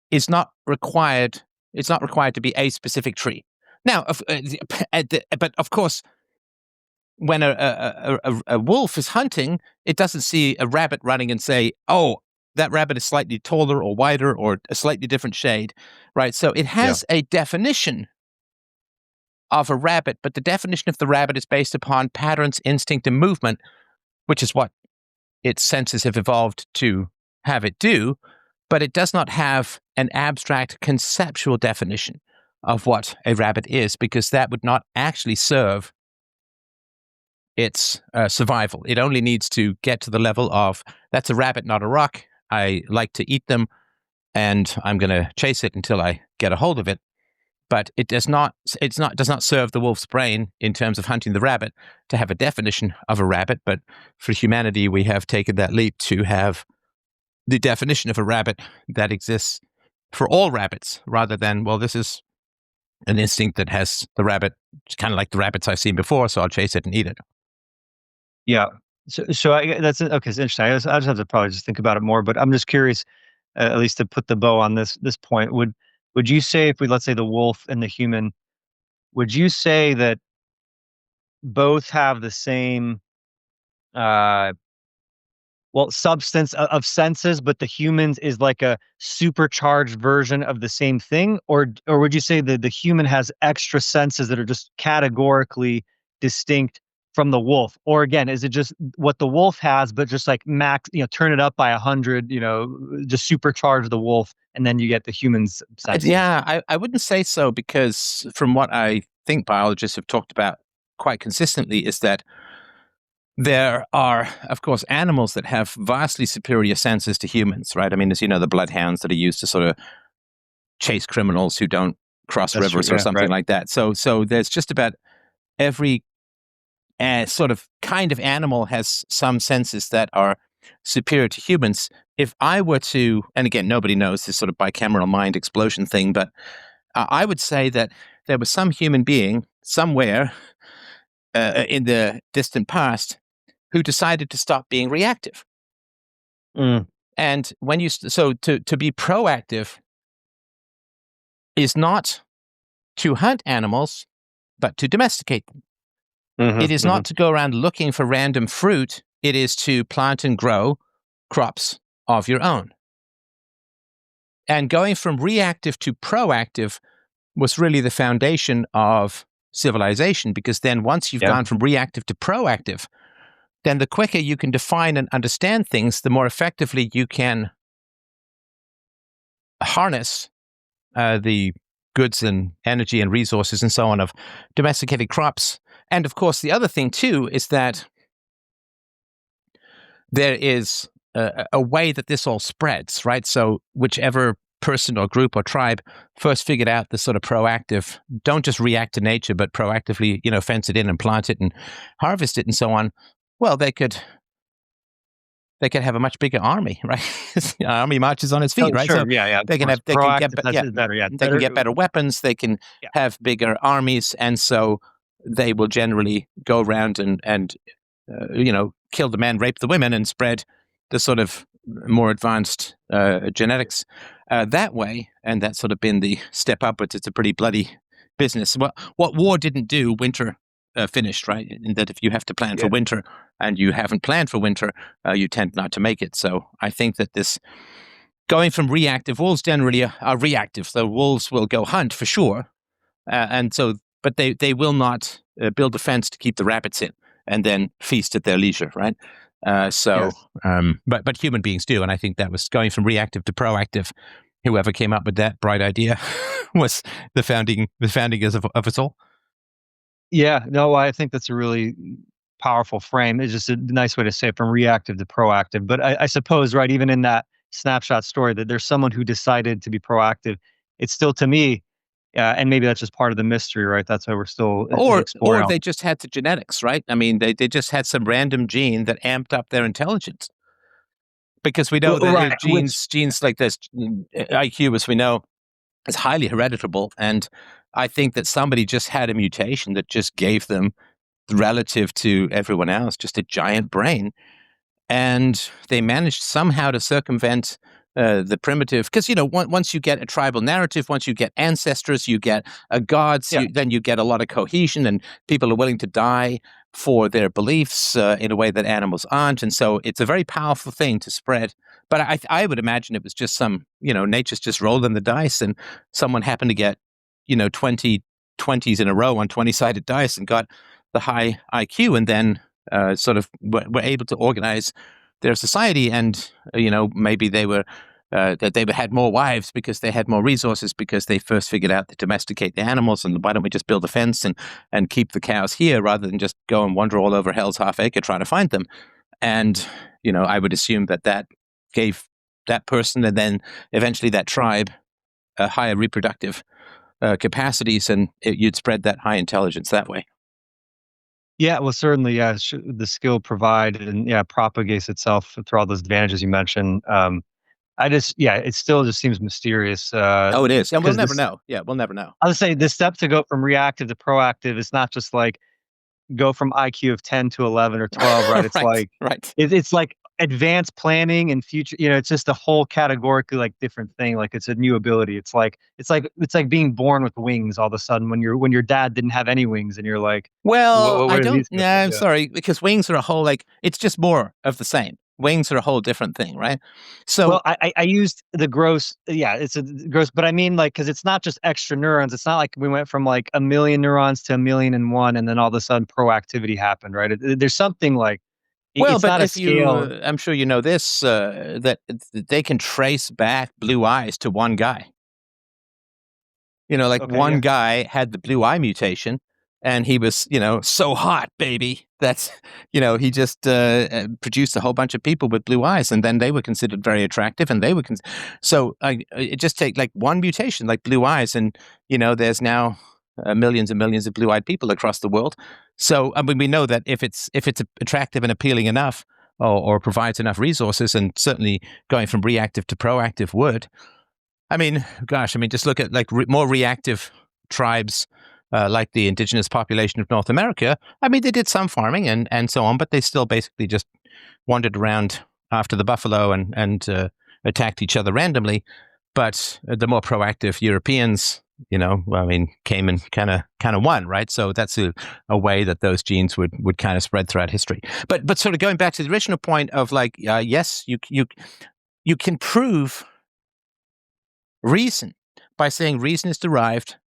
is not required. It's not required to be a specific tree. Now, but of course, when a wolf is hunting, it doesn't see a rabbit running and say, "Oh, that rabbit is slightly taller or wider or a slightly different shade," right? So it has a definition of a rabbit, but the definition of the rabbit is based upon patterns, instinct, and movement, which is what its senses have evolved to have it do. But it does not have an abstract conceptual definition of what a rabbit is, because that would not actually serve its survival. It only needs to get to the level of, that's a rabbit, not a rock. I like to eat them, and I'm going to chase it until I get a hold of it. But it does not serve the wolf's brain in terms of hunting the rabbit to have a definition of a rabbit. But for humanity, we have taken that leap to have the definition of a rabbit that exists for all rabbits, rather than, well, this is an instinct that has the rabbit. It's kind of like the rabbits I've seen before, so I'll chase it and eat it. Yeah. So that's okay. It's interesting. I just have to probably just think about it more. But I'm just curious, at least to put the bow on this point. Would you say, if let's say the wolf and the human, would you say that both have the same uh substance of senses, but the humans is like a supercharged version of the same thing? Or would you say that the human has extra senses that are just categorically distinct from the wolf? Or again, is it just what the wolf has, but just like max, turn it up by 100, just supercharge the wolf, and then you get the human's senses? Yeah, I wouldn't say so, because from what I think biologists have talked about quite consistently is that there are, of course, animals that have vastly superior senses to humans, right? I mean, as you know, the bloodhounds that are used to sort of chase criminals who don't cross That's true. rivers or Yeah, something right. like that. So there's just about every sort of kind of animal has some senses that are superior to humans. If I were to, and again, nobody knows this sort of bicameral mind explosion thing, but I would say that there was some human being somewhere in the distant past who decided to stop being reactive. Mm. And when you to be proactive is not to hunt animals, but to domesticate them. It is not to go around looking for random fruit. It is to plant and grow crops of your own. And going from reactive to proactive was really the foundation of civilization, because then once you've gone from reactive to proactive, then the quicker you can define and understand things, the more effectively you can harness the goods and energy and resources and so on of domesticated crops. And of course, the other thing too is that there is a way that this all spreads, right? So whichever person or group or tribe first figured out this sort of proactive, don't just react to nature, but proactively, fence it in and plant it and harvest it and so on. Well, they could have a much bigger army, right? Army marches on its feet, right? Sure. So Yeah. they can get Better. Yeah. they can get better weapons. They can have bigger armies, and so they will generally go around and kill the men, rape the women, and spread the sort of more advanced genetics that way. And that's sort of been the step upwards. It's a pretty bloody business. What war didn't do, winter finished, right? In that if you have to plan for winter and you haven't planned for winter, you tend not to make it. So I think that this going from reactive, wolves generally are reactive. So wolves will go hunt for sure. But they will not build a fence to keep the rabbits in and then feast at their leisure, right? But human beings do. And I think that was going from reactive to proactive. Whoever came up with that bright idea was the founding of us all. Yeah, no, I think that's a really powerful frame. It's just a nice way to say it, from reactive to proactive. But I suppose, right, even in that snapshot story, that there's someone who decided to be proactive. It's still, to me, and maybe that's just part of the mystery, right? That's why we're still exploring. Or they just had the genetics, right? I mean, they just had some random gene that amped up their intelligence. Because we know that genes like this, IQ, as we know, is highly hereditable. And I think that somebody just had a mutation that just gave them, relative to everyone else, just a giant brain. And they managed somehow to circumvent the primitive, because, once you get a tribal narrative, once you get ancestors, you get gods, then you get a lot of cohesion, and people are willing to die for their beliefs in a way that animals aren't. And so it's a very powerful thing to spread. But I would imagine it was just nature's just rolling the dice, and someone happened to get, 20 20s in a row on 20-sided dice and got the high IQ, and then sort of were able to organize their society. And, maybe they were that they had more wives because they had more resources, because they first figured out to domesticate the animals, and why don't we just build a fence and keep the cows here rather than just go and wander all over hell's half acre trying to find them. And, I would assume that gave that person, and then eventually that tribe, higher reproductive capacities, and you'd spread that high intelligence that way. Yeah, well, certainly, the skill provided and propagates itself through all those advantages you mentioned. It still just seems mysterious. It is, and we'll never know. Yeah, we'll never know. I would say the step to go from reactive to proactive is not just like go from IQ of 10 to 11 or 12, right? It's it's like advanced planning and future. It's just a whole categorically like different thing. Like it's a new ability. It's like being born with wings all of a sudden when your dad didn't have any wings, and you're like, well, I don't. No, I'm sorry, because wings are a whole it's just more of the same. Wings are a whole different thing, right? So, well, I used the gross. Yeah, it's a gross, but I mean, like, because it's not just extra neurons. It's not like we went from like 1,000,000 neurons to 1,000,001, and then all of a sudden proactivity happened, right? There's something like, it's not a scale. I'm sure you know this, that they can trace back blue eyes to one guy. One guy had the blue eye mutation, and he was, so hot, baby. That's, he just produced a whole bunch of people with blue eyes, and then they were considered very attractive, and they were so it just take like one mutation, like blue eyes, and there's now millions and millions of blue-eyed people across the world. So I mean, we know that if it's attractive and appealing enough, or provides enough resources, and certainly going from reactive to proactive would. I mean, just look at like more reactive tribes. Like the indigenous population of North America, I mean, they did some farming and so on, but they still basically just wandered around after the buffalo and attacked each other randomly. But the more proactive Europeans, came and kind of won, right? So that's a way that those genes would kind of spread throughout history. But sort of going back to the original point of like, yes, you can prove reason by saying reason is derived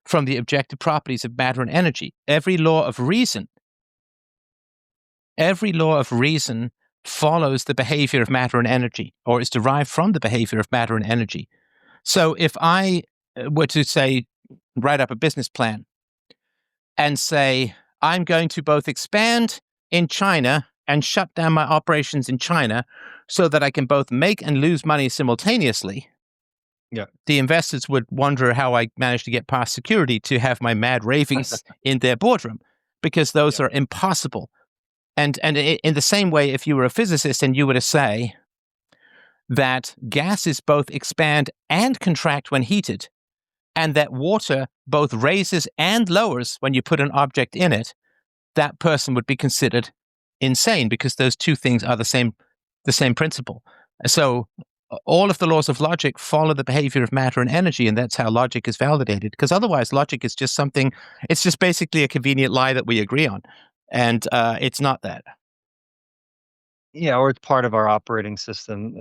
from the objective properties of matter and energy. Every law of reason follows the behavior of matter and energy, or is derived from the behavior of matter and energy. So if I were to say, write up a business plan and say, I'm going to both expand in China and shut down my operations in China so that I can both make and lose money simultaneously, the investors would wonder how I managed to get past security to have my mad ravings in their boardroom, because those are impossible. And in the same way, if you were a physicist and you were to say that gases both expand and contract when heated, and that water both raises and lowers when you put an object in it, that person would be considered insane, because those two things are the same principle. So all of the laws of logic follow the behavior of matter and energy, and that's how logic is validated. Because otherwise, logic is just it's just basically a convenient lie that we agree on. And it's not that. Yeah, or it's part of our operating system,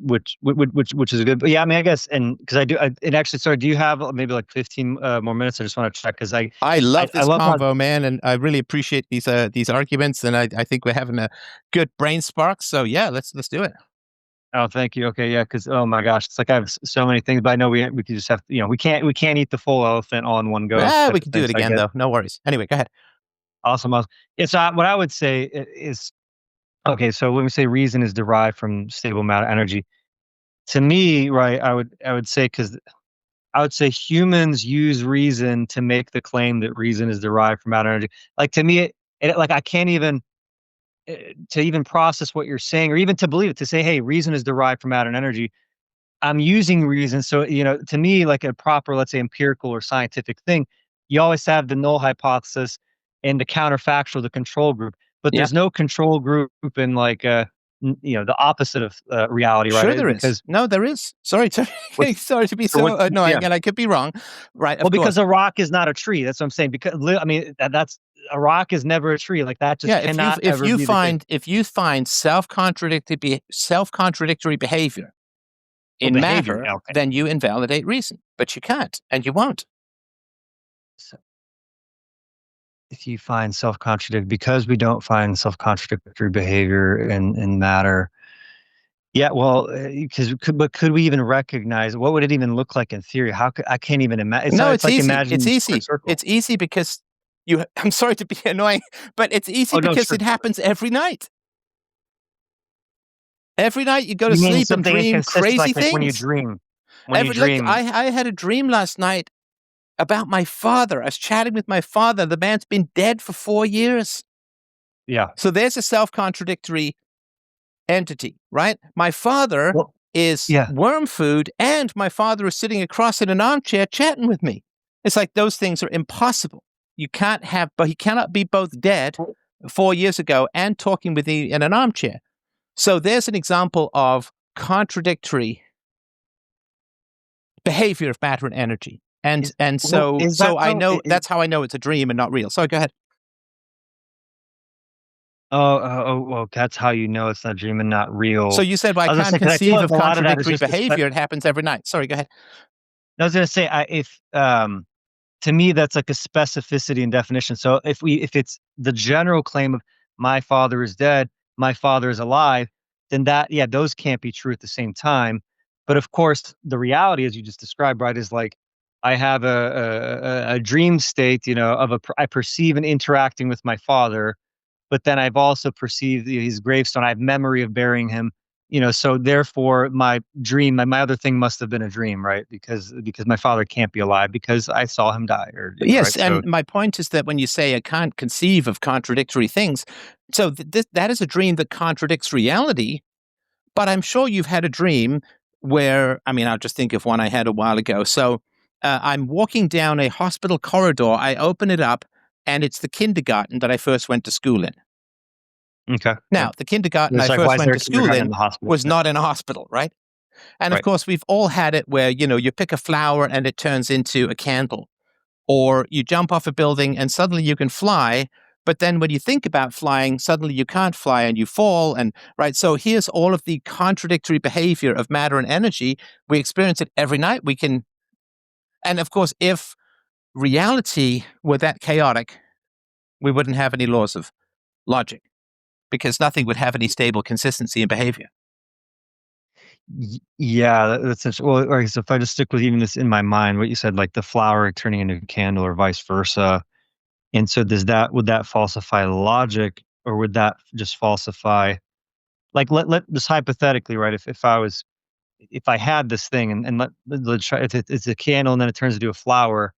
which is good. But yeah, I mean, I guess, and because do you have maybe like 15 more minutes? I just want to check, because I love this love convo, man, and I really appreciate these arguments, and I think we're having a good brain spark. So yeah, let's do it. Oh, thank you. Okay, yeah, because oh my gosh, it's like I have so many things, but I know we could just have, we can't eat the full elephant all in one go. Yeah, we can do it again though. No worries. Anyway, go ahead. Awesome. Yeah, so what I would say is, okay, so when we say reason is derived from stable matter energy, to me, right, I would say, because I would say humans use reason to make the claim that reason is derived from matter energy. Like, to me, like, I can't even to even process what you're saying, or even to believe it, to say, hey, reason is derived from matter and energy. I'm using reason. So, to me, like a proper, let's say, empirical or scientific thing, you always have the null hypothesis and the counterfactual, the control group. But there's no control group in like, the opposite of reality, right? Sure, there is. No, there is. Sorry to be so annoying, and I could be wrong. Right. Well, because a rock is not a tree. That's what I'm saying. Because I mean, that's a rock is never a tree. Like, that just cannot ever be the case. If you find self-contradictory behavior in matter, then you invalidate reason. But you can't, and you won't. So, if you find self-contradictory, because we don't find self-contradictory behavior in matter. Yeah, well, but could we even recognize, what would it even look like in theory? I can't even imagine. It's easy. It's easy. It's easy because I'm sorry to be annoying, but it's easy because it happens every night. Every night you go to sleep and dream crazy things. When you dream. I had a dream last night about my father. I was chatting with my father. The man's been dead for 4 years. Yeah. So there's a self-contradictory entity, right? My father is worm food, and my father is sitting across in an armchair chatting with me. It's like those things are impossible. He cannot be both dead 4 years ago and talking with me in an armchair. So there's an example of contradictory behavior of matter and energy. So I know that's how I know it's a dream and not real. So go ahead. Well, that's how you know it's not a dream and not real. So you said, well, I can't conceive of contradictory behavior. It happens every night. Sorry, go ahead. I was going to say, to me, that's like a specificity and definition. So if it's the general claim of my father is dead, my father is alive, then those can't be true at the same time. But of course, the reality, as you just described, right, is like, I have a dream state, of I perceive and interacting with my father, but then I've also perceived his gravestone. I have memory of burying him, so therefore my dream, my other thing must have been a dream, right? Because my father can't be alive because I saw him die, or Yes, right. So and my point is that when you say I can't conceive of contradictory things, so that is a dream that contradicts reality. But I'm sure you've had a dream where, I mean, I'll just think of one I had a while ago. So I'm walking down a hospital corridor. I open it up, and it's the kindergarten that I first went to school in. okay, Now, yep. the kindergarten It's I like, why first is went there a to school kindergarten in in the hospital? was not in a hospital, right? And of Right. course, we've all had it where, you pick a flower and it turns into a candle, or you jump off a building and suddenly you can fly. But then when you think about flying, suddenly you can't fly and you fall. And right. So here's all of the contradictory behavior of matter and energy. We experience it every night. And of course, if reality were that chaotic, we wouldn't have any laws of logic because nothing would have any stable consistency in behavior. Yeah, that's interesting. Well, all right, so if I just stick with even this in my mind, what you said, like the flower turning into a candle or vice versa. And so would that falsify logic, or would that just falsify, like, let just hypothetically, right? If I had this thing, and let's try, if it's a candle and then it turns into a flower,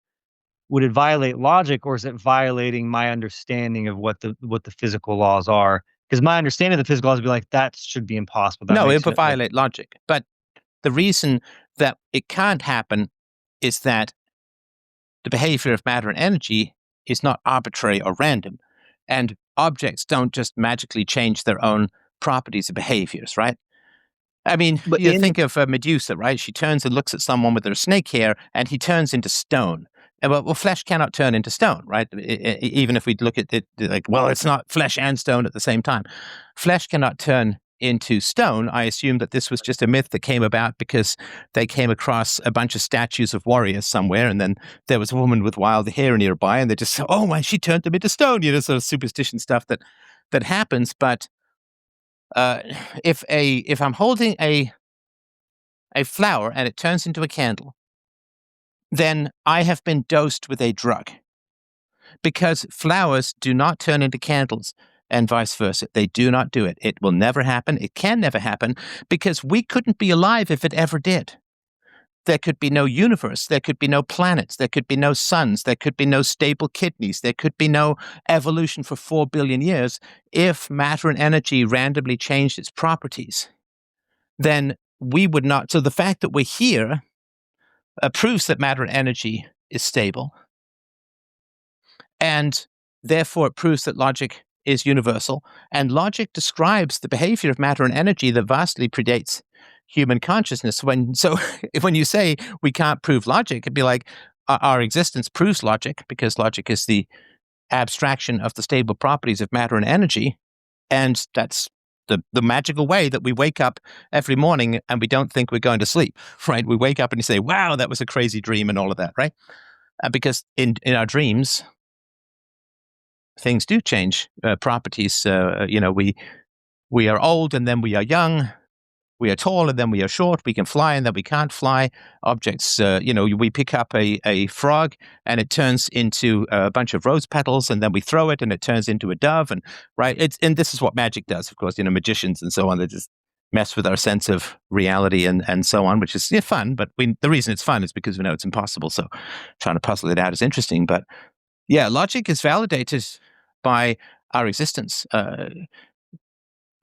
would it violate logic, or is it violating my understanding of what the physical laws are? Because my understanding of the physical laws would be like, that should be impossible. That No, it makes would it like, violate logic. But the reason that it can't happen is that the behavior of matter and energy is not arbitrary or random. And objects don't just magically change their own properties and behaviors, right? I mean, but you in think of Medusa, right? She turns and looks at someone with her snake hair, and he turns into stone. And well, flesh cannot turn into stone, right? Even if we look at it like, well, it's not flesh and stone at the same time. Flesh cannot turn into stone. I assume that this was just a myth that came about because they came across a bunch of statues of warriors somewhere, and then there was a woman with wild hair nearby, and they just said, "Oh my, she turned them into stone." Sort of superstition stuff that happens. But uh, if I'm holding a flower and it turns into a candle, then I have been dosed with a drug because flowers do not turn into candles and vice versa. They do not do it. It will never happen. It can never happen because we couldn't be alive if it ever did. There could be no universe. There could be no planets. There could be no suns. There could be no stable kidneys. There could be no evolution for 4 billion years if matter and energy randomly changed its properties. Then we would not. So the fact that we're here proves that matter and energy is stable. And therefore, it proves that logic is universal. And logic describes the behavior of matter and energy that vastly predates human consciousness. When you say we can't prove logic, it'd be like our existence proves logic because logic is the abstraction of the stable properties of matter and energy. And that's the magical way that we wake up every morning and we don't think we're going to sleep, right? We wake up and you say, wow, that was a crazy dream and all of that, right? Because in our dreams, things do change properties. We are old and then we are young. We are tall and then we are short. We can fly and then we can't fly. Objects, we pick up a frog and it turns into a bunch of rose petals, and then we throw it and it turns into a dove. And right, and this is what magic does, of course. Magicians and so on, they just mess with our sense of reality and so on, which is fun. But the reason it's fun is because we know it's impossible. So trying to puzzle it out is interesting. But yeah, logic is validated by our existence.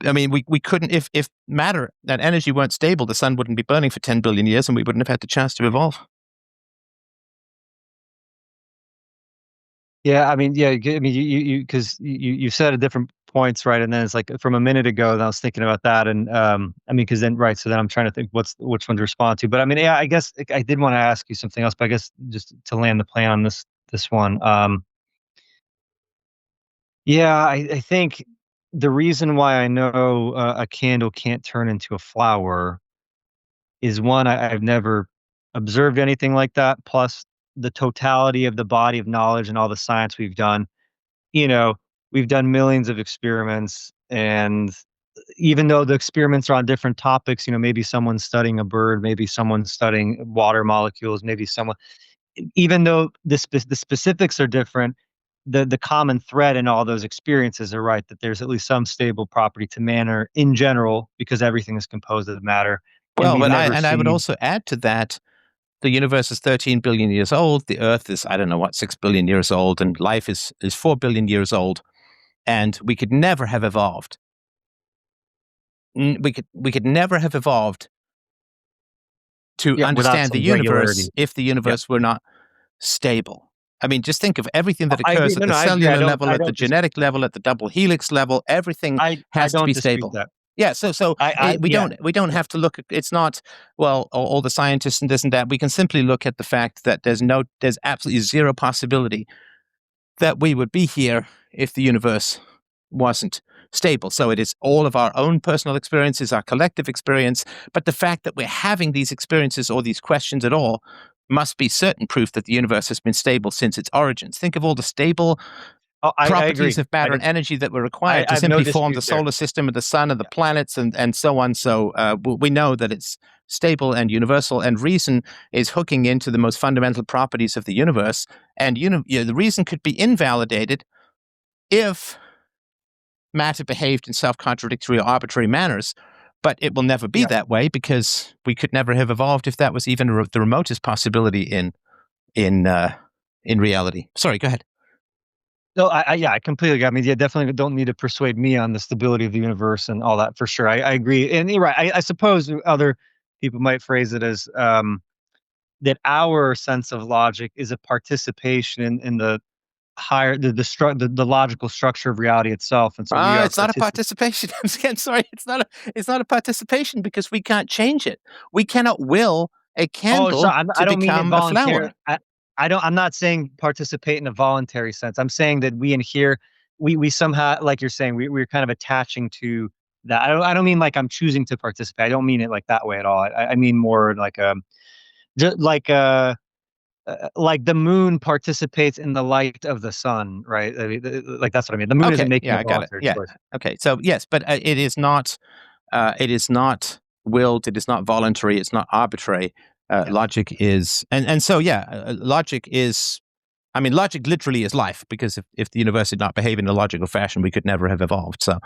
I mean, we couldn't, if matter and energy weren't stable, the sun wouldn't be burning for 10 billion years and we wouldn't have had the chance to evolve. Yeah, I mean, yeah, I mean, because you said at different points, right? And then it's like from a minute ago, and I was thinking about that, and I mean, because then, right, so then I'm trying to think which one to respond to. But I mean, yeah, I guess I did want to ask you something else, but I guess just to land the plane on this one, yeah, I think the reason why I know a candle can't turn into a flower is one, I've never observed anything like that. Plus, the totality of the body of knowledge and all the science we've done, you know, we've done millions of experiments, and even though the experiments are on different topics, maybe someone's studying a bird, maybe someone's studying water molecules, maybe someone, even though the specifics are different, the common thread in all those experiences are right, that there's at least some stable property to matter in general because everything is composed of matter, and Well, we've but never I would seen. also add to that the universe is 13 billion years old. The Earth is, I don't know what, 6 billion years old, and life is 4 billion years old. And we could never have evolved. We could never have evolved to Yeah, without understand the some regularity. universe if the Yeah. universe were not stable. I mean, just think of everything that I agree. occurs at No, the no, I agree. cellular level, I at the don't genetic level, at the double helix level. Everything I has to don't be dispute stable. that. Yeah, so we Yeah. don't have to look. It's not, well, all the scientists and this and that. We can simply look at the fact that there's absolutely zero possibility that we would be here if the universe wasn't stable. So it is all of our own personal experiences, our collective experience, but the fact that we're having these experiences or these questions at all must be certain proof that the universe has been stable since its origins. Think of all the stable Oh, I properties agree. of matter and energy that were I required to have no simply form dispute the there. solar system and the sun and the Yeah. planets and so on. So we know that it's stable and universal, and reason is hooking into the most fundamental properties of the universe. And the reason could be invalidated if matter behaved in self-contradictory or arbitrary manners, but it will never be Yeah. that way because we could never have evolved if that was even the remotest possibility in reality. Sorry, go ahead. No, yeah, I completely agree. I mean, yeah, definitely don't need to persuade me on the stability of the universe and all that for sure. I agree. And you're right. I suppose other people might phrase it as that our sense of logic is a participation in the higher the logical structure of reality itself. And so we are It's not a participating. participation. I'm again sorry. It's not a participation because we can't change it. We cannot will a Oh, so candle I to don't mean it become a voluntary. flower. I'm not saying participate in a voluntary sense. I'm saying that we inhere, we somehow, like you're saying, we're kind of attaching to that. I don't mean like I'm choosing to participate. I don't mean it like that way at all. I mean more like just like the moon participates in the light of the sun, right? I mean, like that's what I mean. The moon isn't Okay, making yeah, a I got it. voluntary Yeah, choice. okay. So yes, but it is not. It is not willed. It is not voluntary. It's not arbitrary. Yeah. Logic is, and so yeah, logic is. I mean, logic literally is life because if the universe did not behave in a logical fashion, we could never have evolved. So,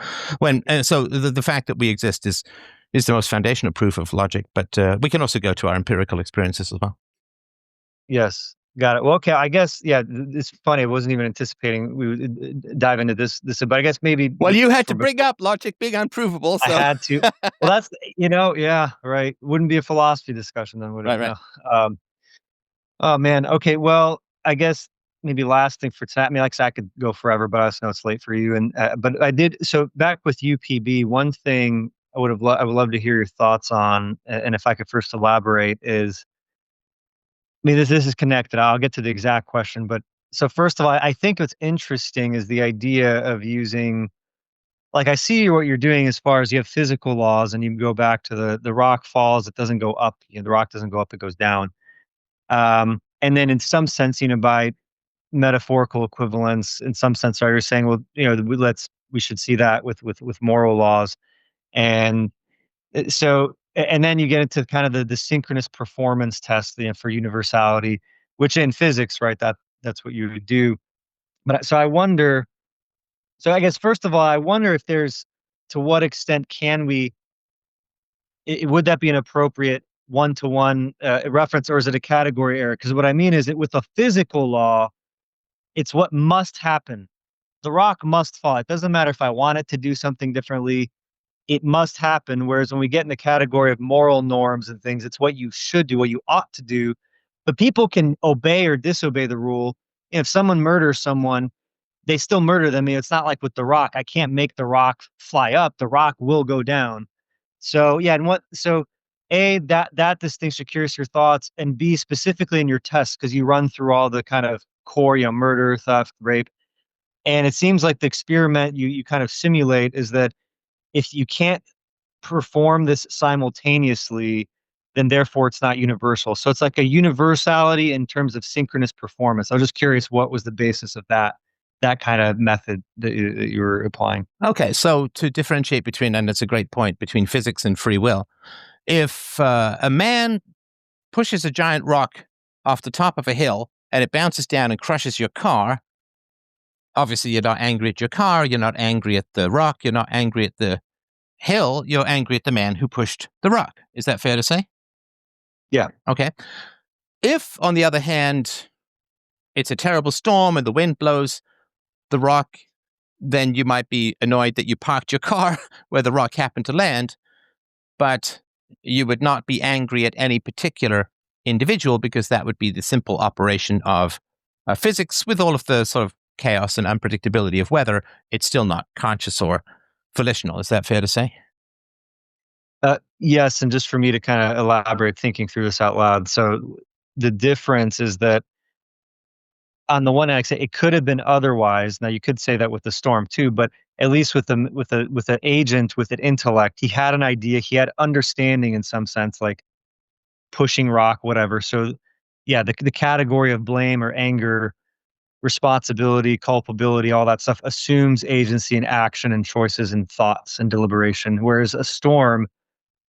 so the fact that we exist is the most foundational proof of logic. But we can also go to our empirical experiences as well. Yes. Got it. Well, okay. I guess, yeah, it's funny. I wasn't even anticipating we would dive into this, but I guess maybe Well, you had to for bring up logic being unprovable, I so had to. Well, that's, yeah, right. Wouldn't be a philosophy discussion then, would it? right, right. No. Um, oh man. Okay. Well, I guess maybe last thing for tonight. I mean, like I said, I could go forever, but I also know it's late for you. And but I did. So back with UPB, one thing I would love to hear your thoughts on, and if I could first elaborate is, I mean, this is connected. I'll get to the exact question, but so first of all, I think what's interesting is the idea of using, like, I see what you're doing as far as you have physical laws and you go back to the rock falls, it doesn't go up, the rock doesn't go up, it goes down. And then in some sense, by metaphorical equivalence, in some sense, right, you're saying, well, we should see that with moral laws. And and then you get into kind of the synchronous performance test, for universality, which in physics, right, that's what you would do. But so I wonder, so I guess first of all, I wonder if there's, to what extent can we, would that be an appropriate one-to-one reference, or is it a category error? Because what I mean is that with a physical law, it's what must happen. The rock must fall. It doesn't matter if I want it to do something differently. It must happen. Whereas when we get in the category of moral norms and things, it's what you should do, what you ought to do. But people can obey or disobey the rule. If someone murders someone, they still murder them. It's not like with the rock. I can't make the rock fly up. The rock will go down. So yeah, so A, that distinction, curious your thoughts, and B, specifically in your tests, because you run through all the kind of core, murder, theft, rape. And it seems like the experiment you kind of simulate is that if you can't perform this simultaneously, then therefore it's not universal. So it's like a universality in terms of synchronous performance. I was just curious what was the basis of that kind of method that you were applying. Okay, so to differentiate between, and it's a great point, between physics and free will. If a man pushes a giant rock off the top of a hill and it bounces down and crushes your car, obviously you're not angry at your car, you're not angry at the rock, you're not angry at the hill, you're angry at the man who pushed the rock. Is that fair to say? Yeah. Okay. If, on the other hand, it's a terrible storm and the wind blows the rock, then you might be annoyed that you parked your car where the rock happened to land, but you would not be angry at any particular individual because that would be the simple operation of physics with all of the sort of chaos and unpredictability of weather. It's still not conscious or volitional. Is that fair to say? Yes, and just for me to kind of elaborate, thinking through this out loud. So the difference is that on the one hand, I say it could have been otherwise. Now you could say that with the storm too, but at least with the agent with an intellect, he had an idea, he had understanding in some sense, like pushing rock, whatever. So yeah, the category of blame or anger, responsibility, culpability, all that stuff assumes agency and action and choices and thoughts and deliberation. Whereas a storm,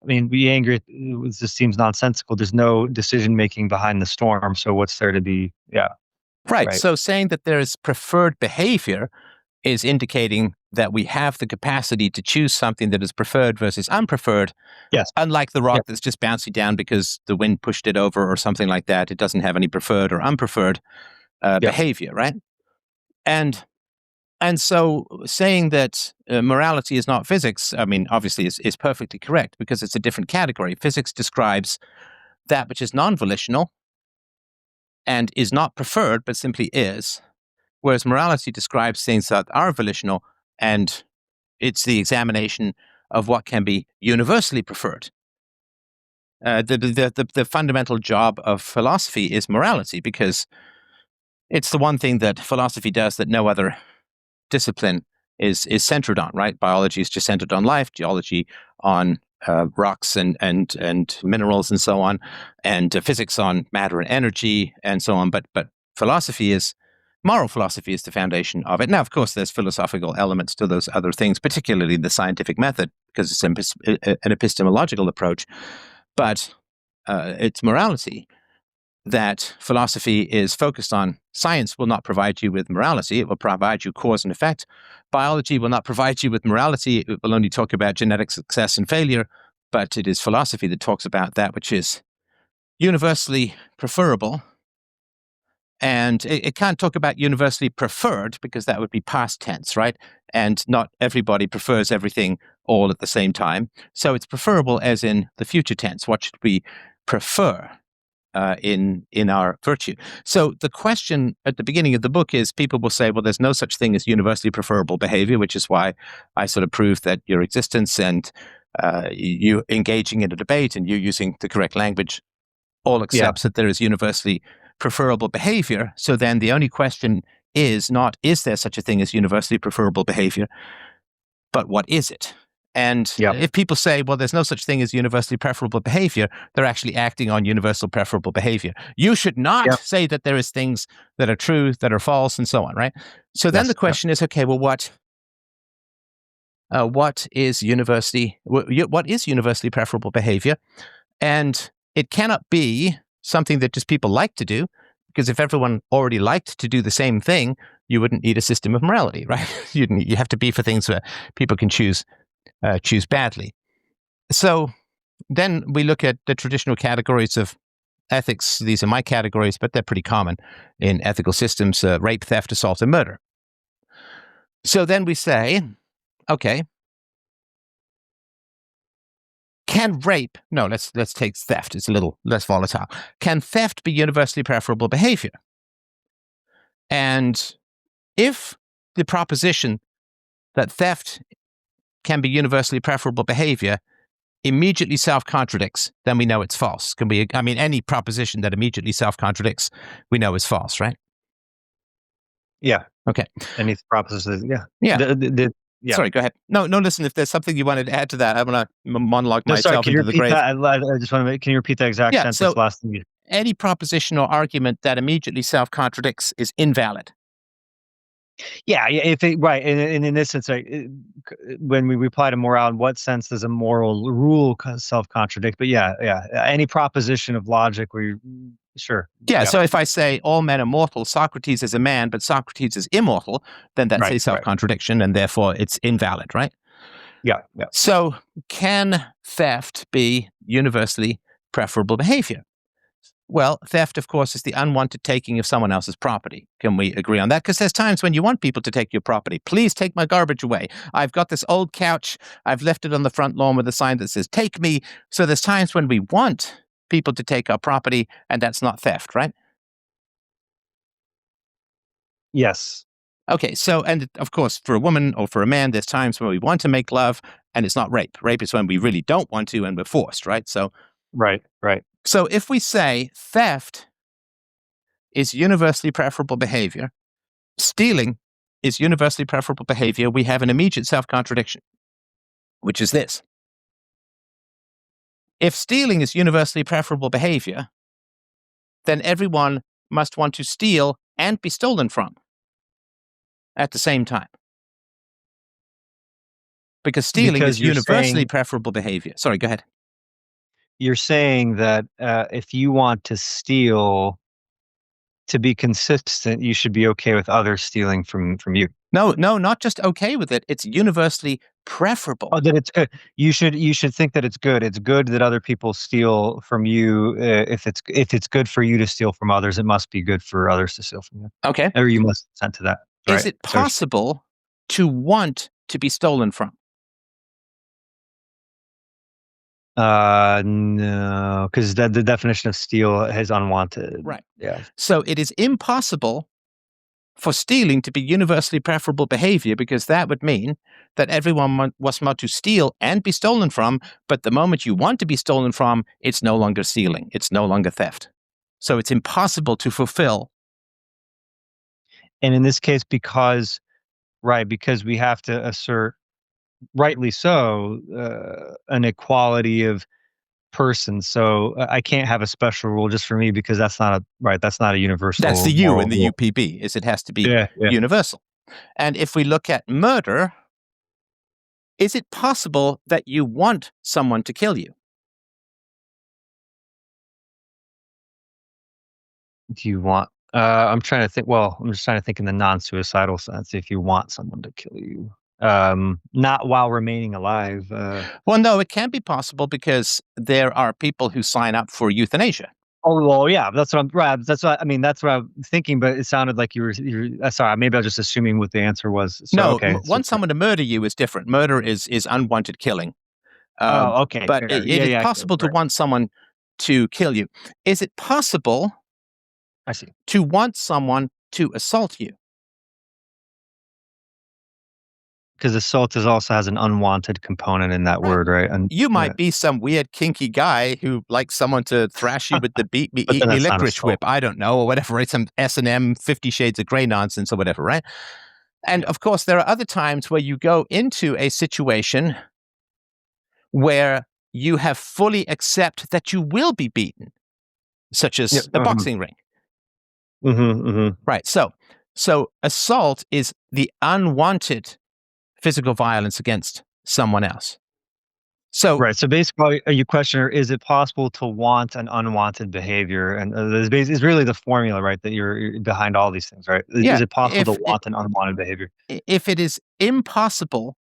I mean, be angry, it just seems nonsensical. There's no decision making behind the storm. So what's there to be? Yeah. Right. Right. So saying that there is preferred behavior is indicating that we have the capacity to choose something that is preferred versus unpreferred. Yes. Unlike the rock Yep. that's just bouncing down because the wind pushed it over or something like that, it doesn't have any preferred or unpreferred behavior, right? And so saying that morality is not physics, I mean, obviously is perfectly correct because it's a different category. Physics describes that which is non-volitional and is not preferred, but simply is, whereas morality describes things that are volitional, and it's the examination of what can be universally preferred. The fundamental job of philosophy is morality because it's the one thing that philosophy does that no other discipline is centered on, right? Biology is just centered on life, geology on rocks and minerals and so on, and physics on matter and energy and so on. But moral philosophy is the foundation of it. Now, of course, there's philosophical elements to those other things, particularly the scientific method, because it's an epistemological approach. But it's morality that philosophy is focused on. Science will not provide you with morality. It will provide you cause and effect. Biology will not provide you with morality. It will only talk about genetic success and failure. But it is philosophy that talks about that which is universally preferable. And it can't talk about universally preferred because that would be past tense, right? And not everybody prefers everything all at the same time. So it's preferable as in the future tense. What should we prefer in our virtue? So the question at the beginning of the book is, people will say, well, there's no such thing as universally preferable behavior, which is why I sort of proved that your existence and you engaging in a debate and you using the correct language all accepts that there is universally preferable behavior. So then the only question is not, is there such a thing as universally preferable behavior, but what is it? And if people say, well, there's no such thing as universally preferable behavior, they're actually acting on universal preferable behavior. You should not say that there is things that are true, that are false, and so on, right? So then the question is, okay, well, what is universally preferable behavior? And it cannot be something that just people like to do, because if everyone already liked to do the same thing, you wouldn't need a system of morality, right? You have to be for things where people can choose badly. So then we look at the traditional categories of ethics. These are my categories, but they're pretty common in ethical systems: rape, theft, assault, and murder. So then we say, okay, can rape, no, let's take theft, it's a little less volatile. Can theft be universally preferable behavior? And if the proposition that theft can be universally preferable behavior immediately self-contradicts, then we know it's false. Any proposition that immediately self-contradicts, we know is false, right? Yeah. Okay. Any propositions? Yeah. Yeah. Yeah. Sorry, go ahead. No, listen, if there's something you wanted to add to that, I'm going to monologue myself into the grave. That? I just want to can you repeat that exact sentence last thing? Any proposition or argument that immediately self-contradicts is invalid. Yeah, if it, right, and in this sense, right, when we apply to morale, in what sense does a moral rule self-contradict? But yeah, any proposition of logic where you, sure, Yeah, yeah, so if I say all men are mortal, Socrates is a man, but Socrates is immortal, then that's a right, self-contradiction, and therefore it's invalid, right? yeah. So can theft be universally preferable behavior? Well, theft, of course, is the unwanted taking of someone else's property. Can we agree on that? Because there's times when you want people to take your property. Please take my garbage away. I've got this old couch. I've left it on the front lawn with a sign that says, take me. So there's times when we want people to take our property, and that's not theft, right? Yes. Okay, so, and of course, for a woman or for a man, there's times when we want to make love, and it's not rape. Rape is when we really don't want to and we're forced, right? So, Right. so if we say theft is universally preferable behavior, stealing is universally preferable behavior, we have an immediate self-contradiction, which is this. If stealing is universally preferable behavior, then everyone must want to steal and be stolen from at the same time. Because stealing Because is you're universally saying preferable behavior. Sorry, go ahead. you're saying that if you want to steal to be consistent, you should be okay with others stealing from you. No, not just okay with it. It's universally preferable. Oh, that it's good. You should think that it's good. It's good that other people steal from you. If it's good for you to steal from others, it must be good for others to steal from you. Okay. Or you must consent to that. Right? Is it possible to want to be stolen from? No, because the definition of steal is unwanted. Right. Yeah. So it is impossible for stealing to be universally preferable behavior, because that would mean that everyone was meant to steal and be stolen from, but the moment you want to be stolen from, it's no longer stealing. It's no longer theft. So it's impossible to fulfill. And in this case, because we have to assert, rightly so, an equality of persons. So I can't have a special rule just for me because that's not a universal. That's the U in the rule. UPB, is it has to be Yeah. universal. And if we look at murder, is it possible that you want someone to kill you? Do you want? I'm trying to think. Well, I'm just trying to think in the non-suicidal sense. If you want someone to kill you, not while remaining alive. Well, no, it can be possible because there are people who sign up for euthanasia. Oh well, yeah, that's what I'm. Right, that's what I mean. That's what I'm thinking. But it sounded like you were. Sorry, maybe I was just assuming what the answer was. So, No, okay. want someone to murder you is different. Murder is unwanted killing. Okay. But it is possible to want someone to kill you. Is it possible? I see. To want someone to assault you? Because assault also has an unwanted component in that word, right? And you might be some weird kinky guy who likes someone to thrash you with the beat me, eat me licorice whip. I don't know, or whatever, right? Some S&M 50 Shades of Grey nonsense or whatever, right? And of course, there are other times where you go into a situation where you have fully accept that you will be beaten, such as a boxing ring. Right. So assault is the unwanted physical violence against someone else. So right. So basically, your question is it possible to want an unwanted behavior? And is really the formula, right? That you're behind all these things, right? Yeah, is it possible to want an unwanted behavior? If it is impossible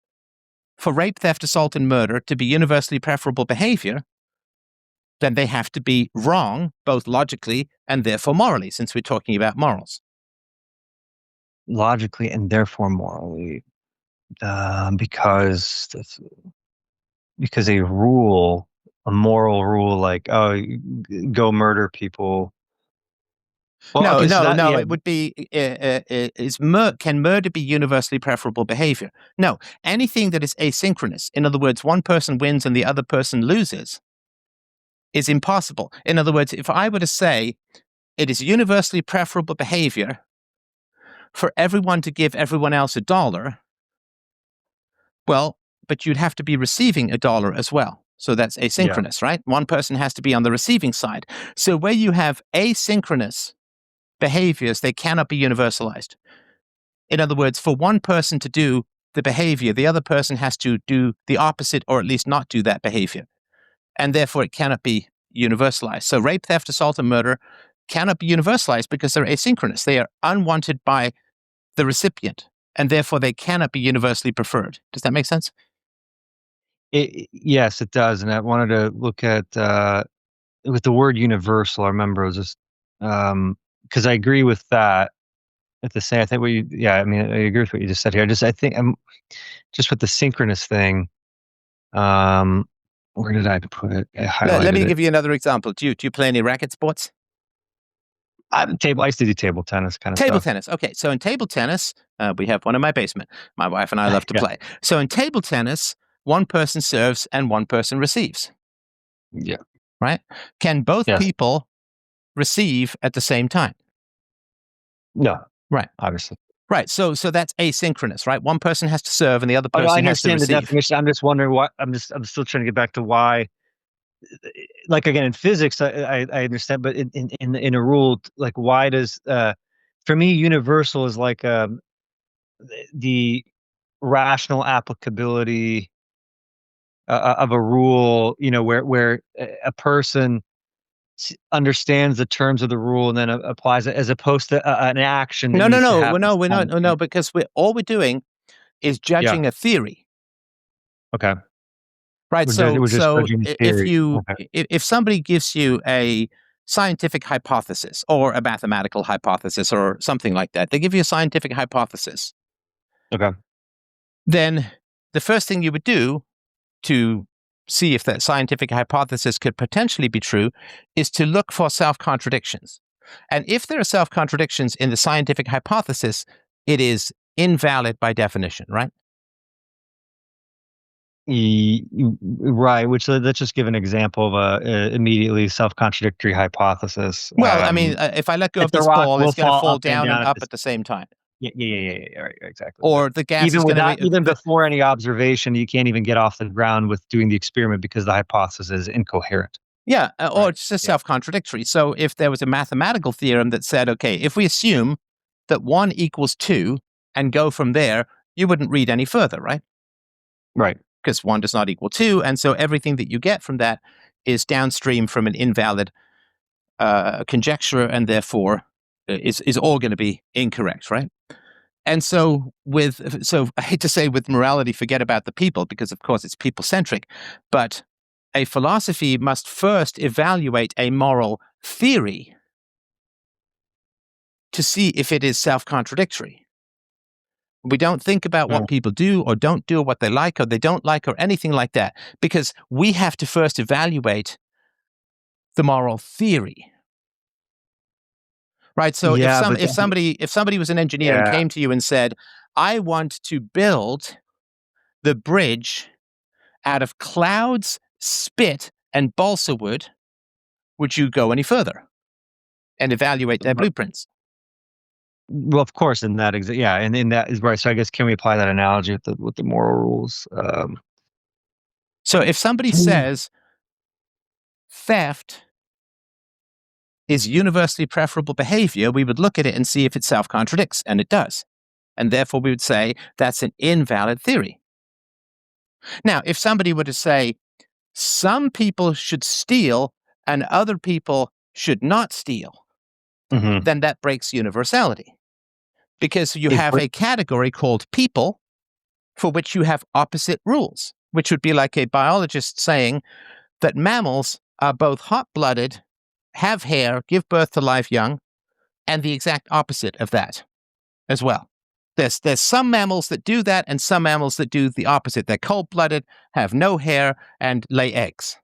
for rape, theft, assault, and murder to be universally preferable behavior, then they have to be wrong, both logically and therefore morally, since we're talking about morals. Logically and therefore morally, because a moral rule, like go murder people. Well, no. It would be can murder be universally preferable behavior? No, anything that is asynchronous. In other words, one person wins and the other person loses is impossible. In other words, if I were to say it is universally preferable behavior for everyone to give everyone else $1, well, but you'd have to be receiving $1 as well. So that's asynchronous, right? One person has to be on the receiving side. So where you have asynchronous behaviors, they cannot be universalized. In other words, for one person to do the behavior, the other person has to do the opposite, or at least not do that behavior. And therefore, it cannot be universalized. So rape, theft, assault, and murder cannot be universalized because they're asynchronous. They are unwanted by the recipient, and therefore they cannot be universally preferred. Does that make sense? Yes, it does. And I wanted to look at with the word universal. I remember it was just because I agree with that. At the same, I think I mean, I agree with what you just said here. I think I'm just with the synchronous thing. Where did I put it? I highlighted Let me it. give you another example. Do you play any racket sports? I used to do table tennis kind of Table stuff. tennis. Okay, so in table tennis, we have one in my basement. My wife and I love to play. So in table tennis, one person serves and one person receives. Yeah. Right? Can both people receive at the same time? No. Right. Obviously. Right. So that's asynchronous, right? One person has to serve and the other person I has to understand the receive. definition. I'm just wondering what I'm still trying to get back to why. Like again, in physics, I understand, but in a rule, like why does for me universal is like the rational applicability of a rule, where a person understands the terms of the rule and then applies it, as opposed to an action that needs to happen. No, because all we're doing is judging a theory. Okay. Right. We're just judging the theory. If somebody gives you a scientific hypothesis or a mathematical hypothesis or something like that, they give you a scientific hypothesis. Okay. Then the first thing you would do to see if that scientific hypothesis could potentially be true is to look for self-contradictions. And if there are self-contradictions in the scientific hypothesis, it is invalid by definition, right? Right. Which let's just give an example of a immediately self-contradictory hypothesis. Well, I mean, if I let go of this ball, it's going to fall down and up at the same time. Yeah. Right, exactly. Or the gas is going to even before any observation, you can't even get off the ground with doing the experiment because the hypothesis is incoherent. Yeah, or it's just self-contradictory. So if there was a mathematical theorem that said, okay, if we assume that 1 equals 2 and go from there, you wouldn't read any further, right? Right. Because 1 does not equal 2, and so everything that you get from that is downstream from an invalid conjecture, and therefore is all going to be incorrect, right? And so I hate to say with morality, forget about the people, because of course it's people-centric, but a philosophy must first evaluate a moral theory to see if it is self-contradictory. We don't think about what people do or don't do, or what they like or they don't like, or anything like that, because we have to first evaluate the moral theory. Right? So if somebody was an engineer and came to you and said, I want to build the bridge out of clouds, spit, and balsa wood, would you go any further and evaluate their blueprints? Well, of course, in that and in that is right. So I guess, can we apply that analogy with the moral rules? So if somebody says theft is universally preferable behavior, we would look at it and see if it self-contradicts, and it does. And therefore, we would say that's an invalid theory. Now, if somebody were to say some people should steal and other people should not steal, then that breaks universality. Because you have a category called people for which you have opposite rules, which would be like a biologist saying that mammals are both hot-blooded, have hair, give birth to live young, and the exact opposite of that as well. There's some mammals that do that and some mammals that do the opposite. They're cold-blooded, have no hair, and lay eggs.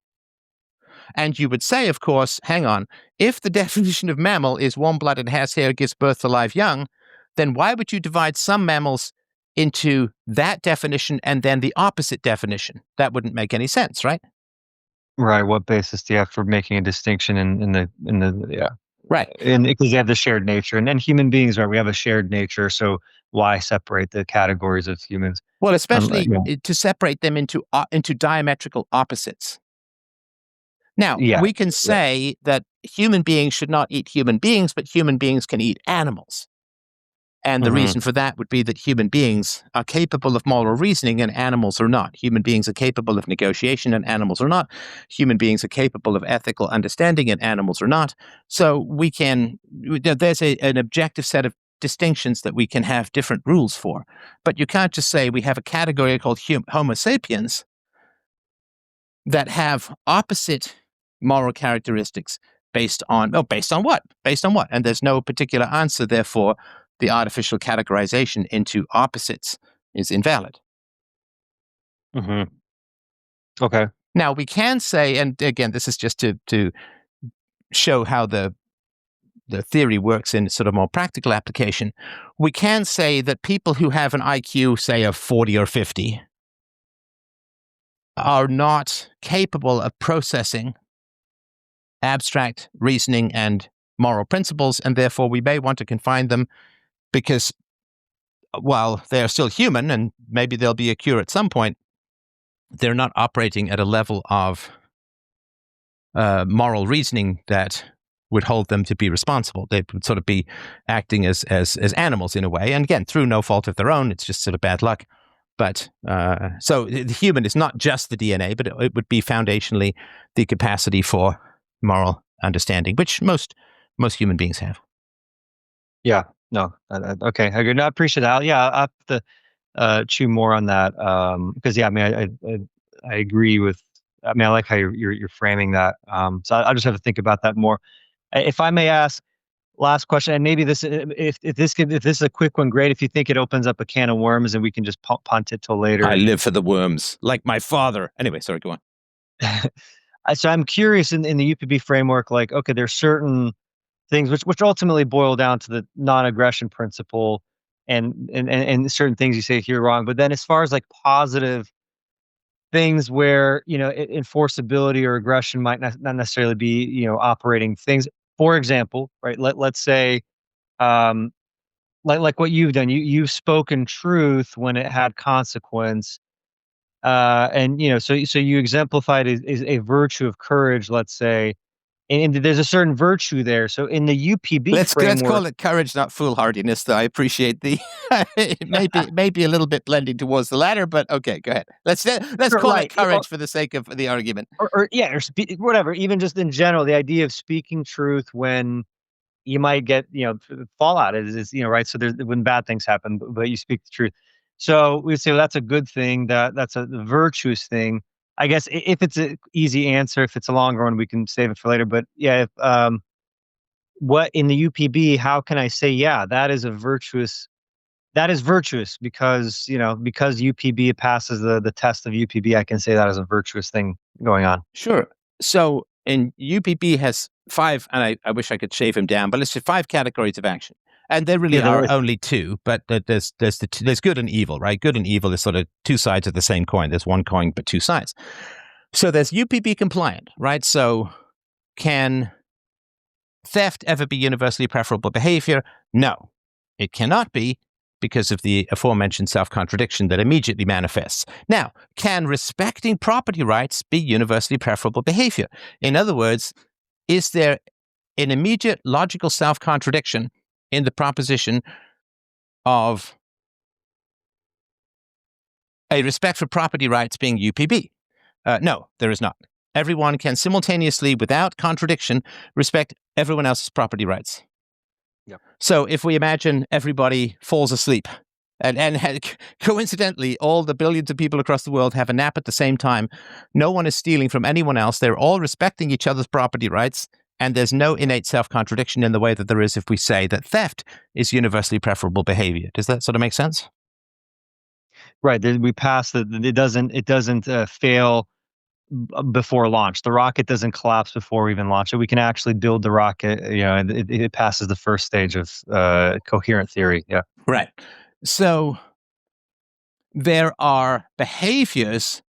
And you would say, of course, hang on, if the definition of mammal is warm-blooded, has hair, gives birth to live young, then why would you divide some mammals into that definition and then the opposite definition? That wouldn't make any sense, right? Right. What basis do you have for making a distinction in the right? And because they have the shared nature, and then human beings, right? We have a shared nature, so why separate the categories of humans? Well, especially to separate them into diametrical opposites. Now, we can say that human beings should not eat human beings, but human beings can eat animals. And the reason for that would be that human beings are capable of moral reasoning and animals are not. Human beings are capable of negotiation and animals are not. Human beings are capable of ethical understanding and animals are not. So there's an objective set of distinctions that we can have different rules for. But you can't just say we have a category called Homo sapiens that have opposite moral characteristics based on what? Based on what? And there's no particular answer, therefore the artificial categorization into opposites is invalid. Okay. Now we can say, and again, this is just to show how the theory works in sort of more practical application. We can say that people who have an IQ, say, of 40 or 50 are not capable of processing abstract reasoning and moral principles, and therefore we may want to confine them because while they're still human and maybe there'll be a cure at some point, they're not operating at a level of moral reasoning that would hold them to be responsible. They would sort of be acting as animals in a way. And again, through no fault of their own, it's just sort of bad luck. But so the human is not just the DNA, but it would be foundationally the capacity for moral understanding, which most human beings have. Yeah. No. Okay. I agree. No, I appreciate that. Yeah, I have to chew more on that because yeah, I mean, I agree with. I mean, I like how you're framing that. So I'll just have to think about that more. If I may ask, last question, and maybe this, if this is a quick one, great. If you think it opens up a can of worms, and we can just punt it till later. I live for the worms, like my father. Anyway, sorry, go on. So I'm curious in the UPB framework, like, okay, there's certain things which ultimately boil down to the non-aggression principle, and certain things you say here wrong. But then as far as like positive things where, enforceability or aggression might not necessarily be, operating things. For example, right? Let's say, like what you've done, you've spoken truth when it had consequence, and so you exemplified is a virtue of courage. Let's say, and there's a certain virtue there. So in the UPB let's framework, call it courage, not foolhardiness. Though I appreciate the it may be a little bit blending towards the latter, but okay, go ahead. Let's call it courage for the sake of the argument. Or whatever. Even just in general, the idea of speaking truth when you might get fallout is right. So there's when bad things happen, but you speak the truth. So we would say, well, that's a good thing. That's a virtuous thing. I guess if it's an easy answer, if it's a longer one, we can save it for later. But yeah, if, what in the UPB, how can I say, yeah, that is virtuous because, because UPB passes the test of UPB, I can say that is a virtuous thing going on. Sure. So in UPB has 5, and I wish I could shave him down, but let's say 5 categories of action. And there really are only 2, but there's good and evil, right? Good and evil is sort of 2 sides of the same coin. There's one coin, but 2 sides. So there's UPB compliant, right? So can theft ever be universally preferable behavior? No, it cannot be because of the aforementioned self-contradiction that immediately manifests. Now, can respecting property rights be universally preferable behavior? In other words, is there an immediate logical self-contradiction in the proposition of a respect for property rights being UPB? No, there is not. Everyone can simultaneously, without contradiction, respect everyone else's property rights. Yep. So if we imagine everybody falls asleep, and coincidentally, all the billions of people across the world have a nap at the same time, no one is stealing from anyone else. They're all respecting each other's property rights, and there's no innate self-contradiction in the way that there is if we say that theft is universally preferable behavior. Does that sort of make sense? Right. We pass that it doesn't fail before launch. The rocket doesn't collapse before we even launch it. We can actually build the rocket, and it passes the first stage of coherent theory. Yeah. Right. So there are behaviors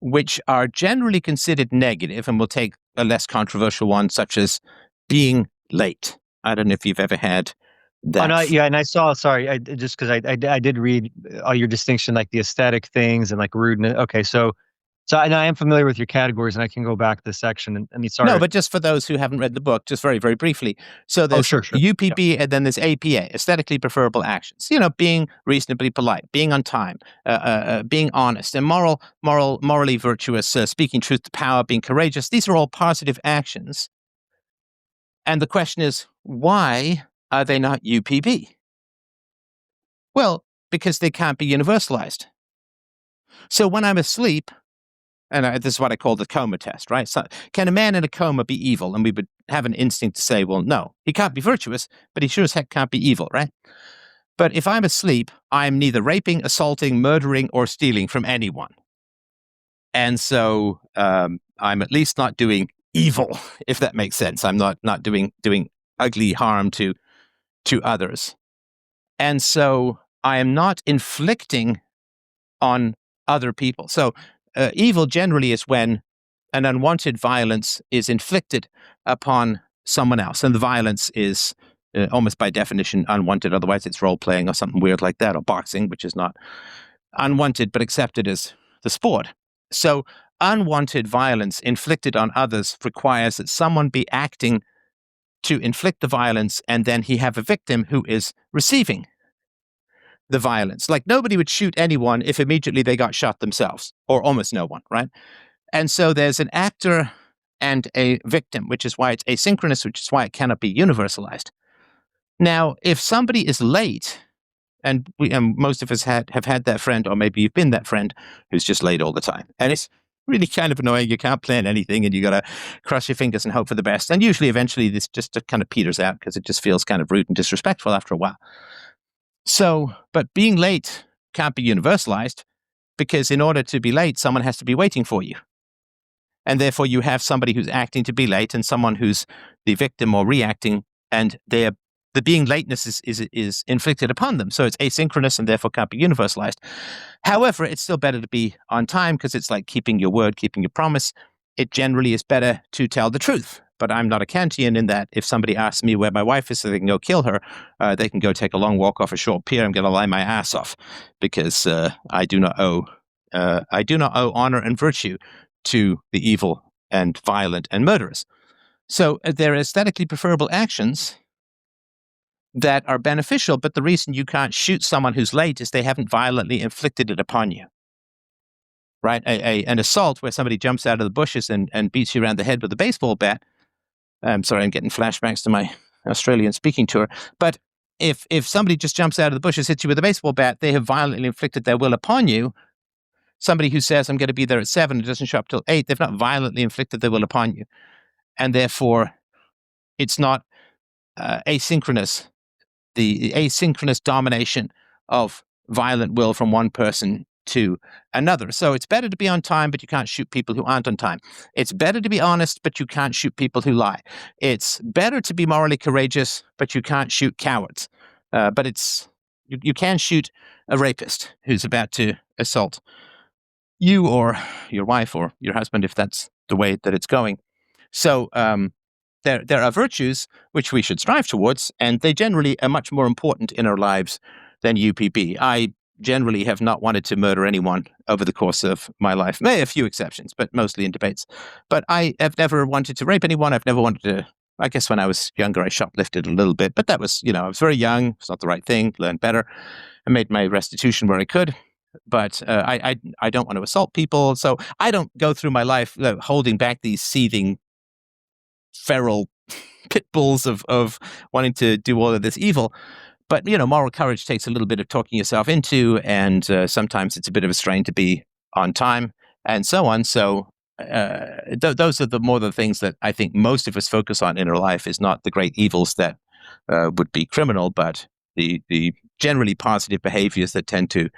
which are generally considered negative, and we'll take a less controversial one, such as being late. I don't know if you've ever had that. Oh, no, yeah, and I saw. Sorry, just because I did read all your distinction, like the aesthetic things and like rudeness. Okay, so So I am familiar with your categories, and I can go back to the section. And I mean, sorry. No, but just for those who haven't read the book, just very, very briefly. So there's sure. UPB, and then there's APA, aesthetically preferable actions. Being reasonably polite, being on time, being honest, and morally virtuous, speaking truth to power, being courageous. These are all positive actions. And the question is, why are they not UPB? Well, because they can't be universalized. So when I'm asleep, and this is what I call the coma test, right? So can a man in a coma be evil? And we would have an instinct to say, well, no, he can't be virtuous, but he sure as heck can't be evil, right? But if I'm asleep, I'm neither raping, assaulting, murdering, or stealing from anyone. And so I'm at least not doing evil, if that makes sense. I'm not doing ugly harm to others. And so I am not inflicting on other people. So evil generally is when an unwanted violence is inflicted upon someone else. And the violence is almost by definition unwanted. Otherwise, it's role-playing or something weird like that, or boxing, which is not unwanted but accepted as the sport. So unwanted violence inflicted on others requires that someone be acting to inflict the violence, and then he have a victim who is receiving the violence. Like nobody would shoot anyone if immediately they got shot themselves, or almost no one, right? And so there's an actor and a victim, which is why it's asynchronous, which is why it cannot be universalized. Now, if somebody is late, and most of us have had that friend, or maybe you've been that friend who's just late all the time, and it's really kind of annoying. You can't plan anything, and you got to cross your fingers and hope for the best. And usually, eventually, this just kind of peters out because it just feels kind of rude and disrespectful after a while. So, but being late can't be universalized, because in order to be late, someone has to be waiting for you. And therefore, you have somebody who's acting to be late and someone who's the victim or reacting, and the being lateness is inflicted upon them. So it's asynchronous and therefore can't be universalized. However, it's still better to be on time, because it's like keeping your word, keeping your promise. It generally is better to tell the truth. But I'm not a Kantian in that if somebody asks me where my wife is so they can go kill her, they can go take a long walk off a short pier. I'm going to lie my ass off, because I do not owe honor and virtue to the evil and violent and murderous. So there are aesthetically preferable actions that are beneficial, but the reason you can't shoot someone who's late is they haven't violently inflicted it upon you. Right? An assault where somebody jumps out of the bushes and beats you around the head with a baseball bat. I'm sorry, I'm getting flashbacks to my Australian speaking tour. But if somebody just jumps out of the bushes, hits you with a baseball bat, they have violently inflicted their will upon you. Somebody who says, I'm going to be there at 7 and doesn't show up till 8, they've not violently inflicted their will upon you. And therefore, it's not asynchronous. The asynchronous domination of violent will from one person to another. So it's better to be on time, but you can't shoot people who aren't on time. It's better to be honest, but you can't shoot people who lie. It's better to be morally courageous, but you can't shoot cowards. But you can shoot a rapist who's about to assault you or your wife or your husband, if that's the way that it's going. So there are virtues which we should strive towards, and they generally are much more important in our lives than UPB. I generally have not wanted to murder anyone over the course of my life. May a few exceptions, but mostly in debates. But I have never wanted to rape anyone. I've never wanted to. I guess when I was younger, I shoplifted a little bit, but that was, I was very young. It's not the right thing. Learned better. I made my restitution where I could. But I don't want to assault people. So I don't go through my life holding back these seething, feral pit bulls of wanting to do all of this evil. But, moral courage takes a little bit of talking yourself into, and sometimes it's a bit of a strain to be on time and so on. So those are the things that I think most of us focus on in our life, is not the great evils that would be criminal, but the generally positive behaviors that tend to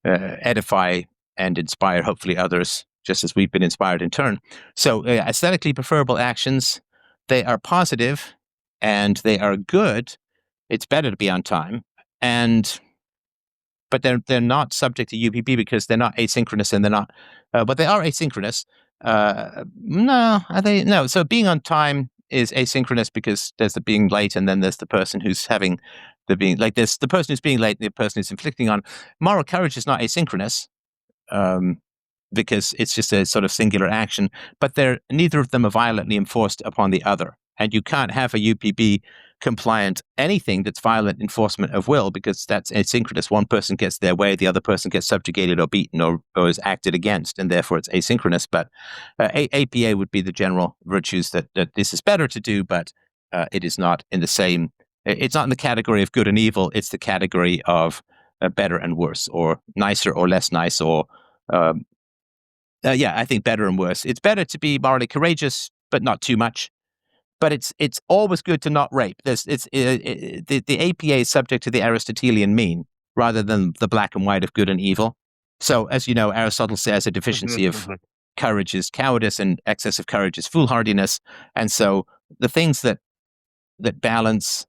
edify and inspire, hopefully, others, just as we've been inspired in turn. So aesthetically preferable actions, they are positive and they are good. It's better to be on time, but they're not subject to UPB because they're not asynchronous, and they're not. But they are asynchronous. No, are they? No. So being on time is asynchronous because there's the being late, and then there's the person who's having the being like. There's the person who's being late, and the person who's inflicting on. Moral courage is not asynchronous. because it's just a sort of singular action, but neither of them are violently enforced upon the other. And you can't have a UPB compliant anything that's violent enforcement of will, because that's asynchronous. One person gets their way, the other person gets subjugated or beaten or is acted against, and therefore it's asynchronous. But APA would be the general virtues that this is better to do, but it is not in the same. It's not in the category of good and evil. It's the category of better and worse, or nicer or less nice, or I think better and worse. It's better to be morally courageous, but not too much. But it's always good to not rape. The APA is subject to the Aristotelian mean rather than the black and white of good and evil. So, as you know, Aristotle says a deficiency of courage is cowardice, and excess of courage is foolhardiness. And so, the things that balance,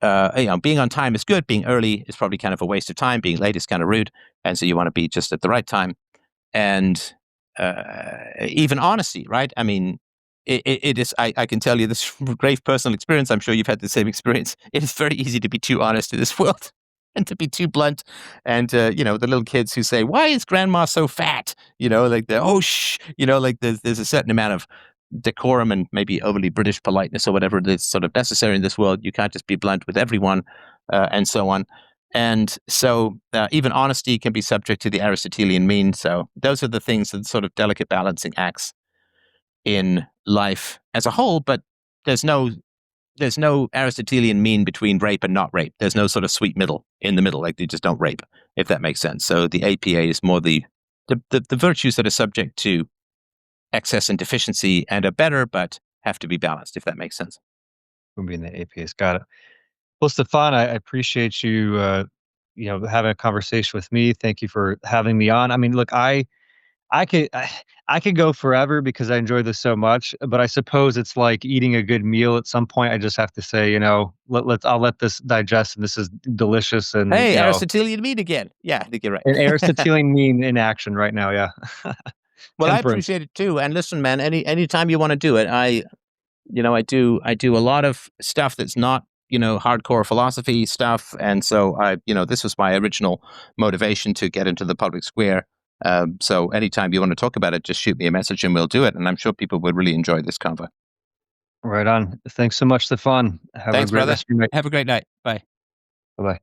being on time is good. Being early is probably kind of a waste of time. Being late is kind of rude, and so you want to be just at the right time. And even honesty, right? I mean, it is. I can tell you this from great personal experience. I'm sure you've had the same experience. It is very easy to be too honest in this world, and to be too blunt. And the little kids who say, "Why is Grandma so fat?" Like there's a certain amount of decorum and maybe overly British politeness or whatever that's sort of necessary in this world. You can't just be blunt with everyone, and so on. And so even honesty can be subject to the Aristotelian mean. So those are the things, that sort of delicate balancing acts in life as a whole. But there's no Aristotelian mean between rape and not rape. There's no sort of sweet middle in the middle, like you just don't rape, if that makes sense. So the APA is more the virtues that are subject to excess and deficiency and are better, but have to be balanced, if that makes sense. Maybe in the APA's got it. Well, Stefan, I appreciate you, having a conversation with me. Thank you for having me on. I mean, look, I could go forever because I enjoy this so much, but I suppose it's like eating a good meal. At some point, I just have to say, I'll let this digest, and this is delicious. And hey, Aristotelian mean again. Yeah, I think you're right. An Aristotelian mean in action right now. Yeah. Well, I appreciate it too. And listen, man, anytime you want to do it, I do a lot of stuff that's not, hardcore philosophy stuff. And so this was my original motivation to get into the public square. So anytime you want to talk about it, just shoot me a message and we'll do it. And I'm sure people would really enjoy this convo. Right on. Thanks so much, Stefan. Thanks, brother. Have a great night. Bye. Bye-bye.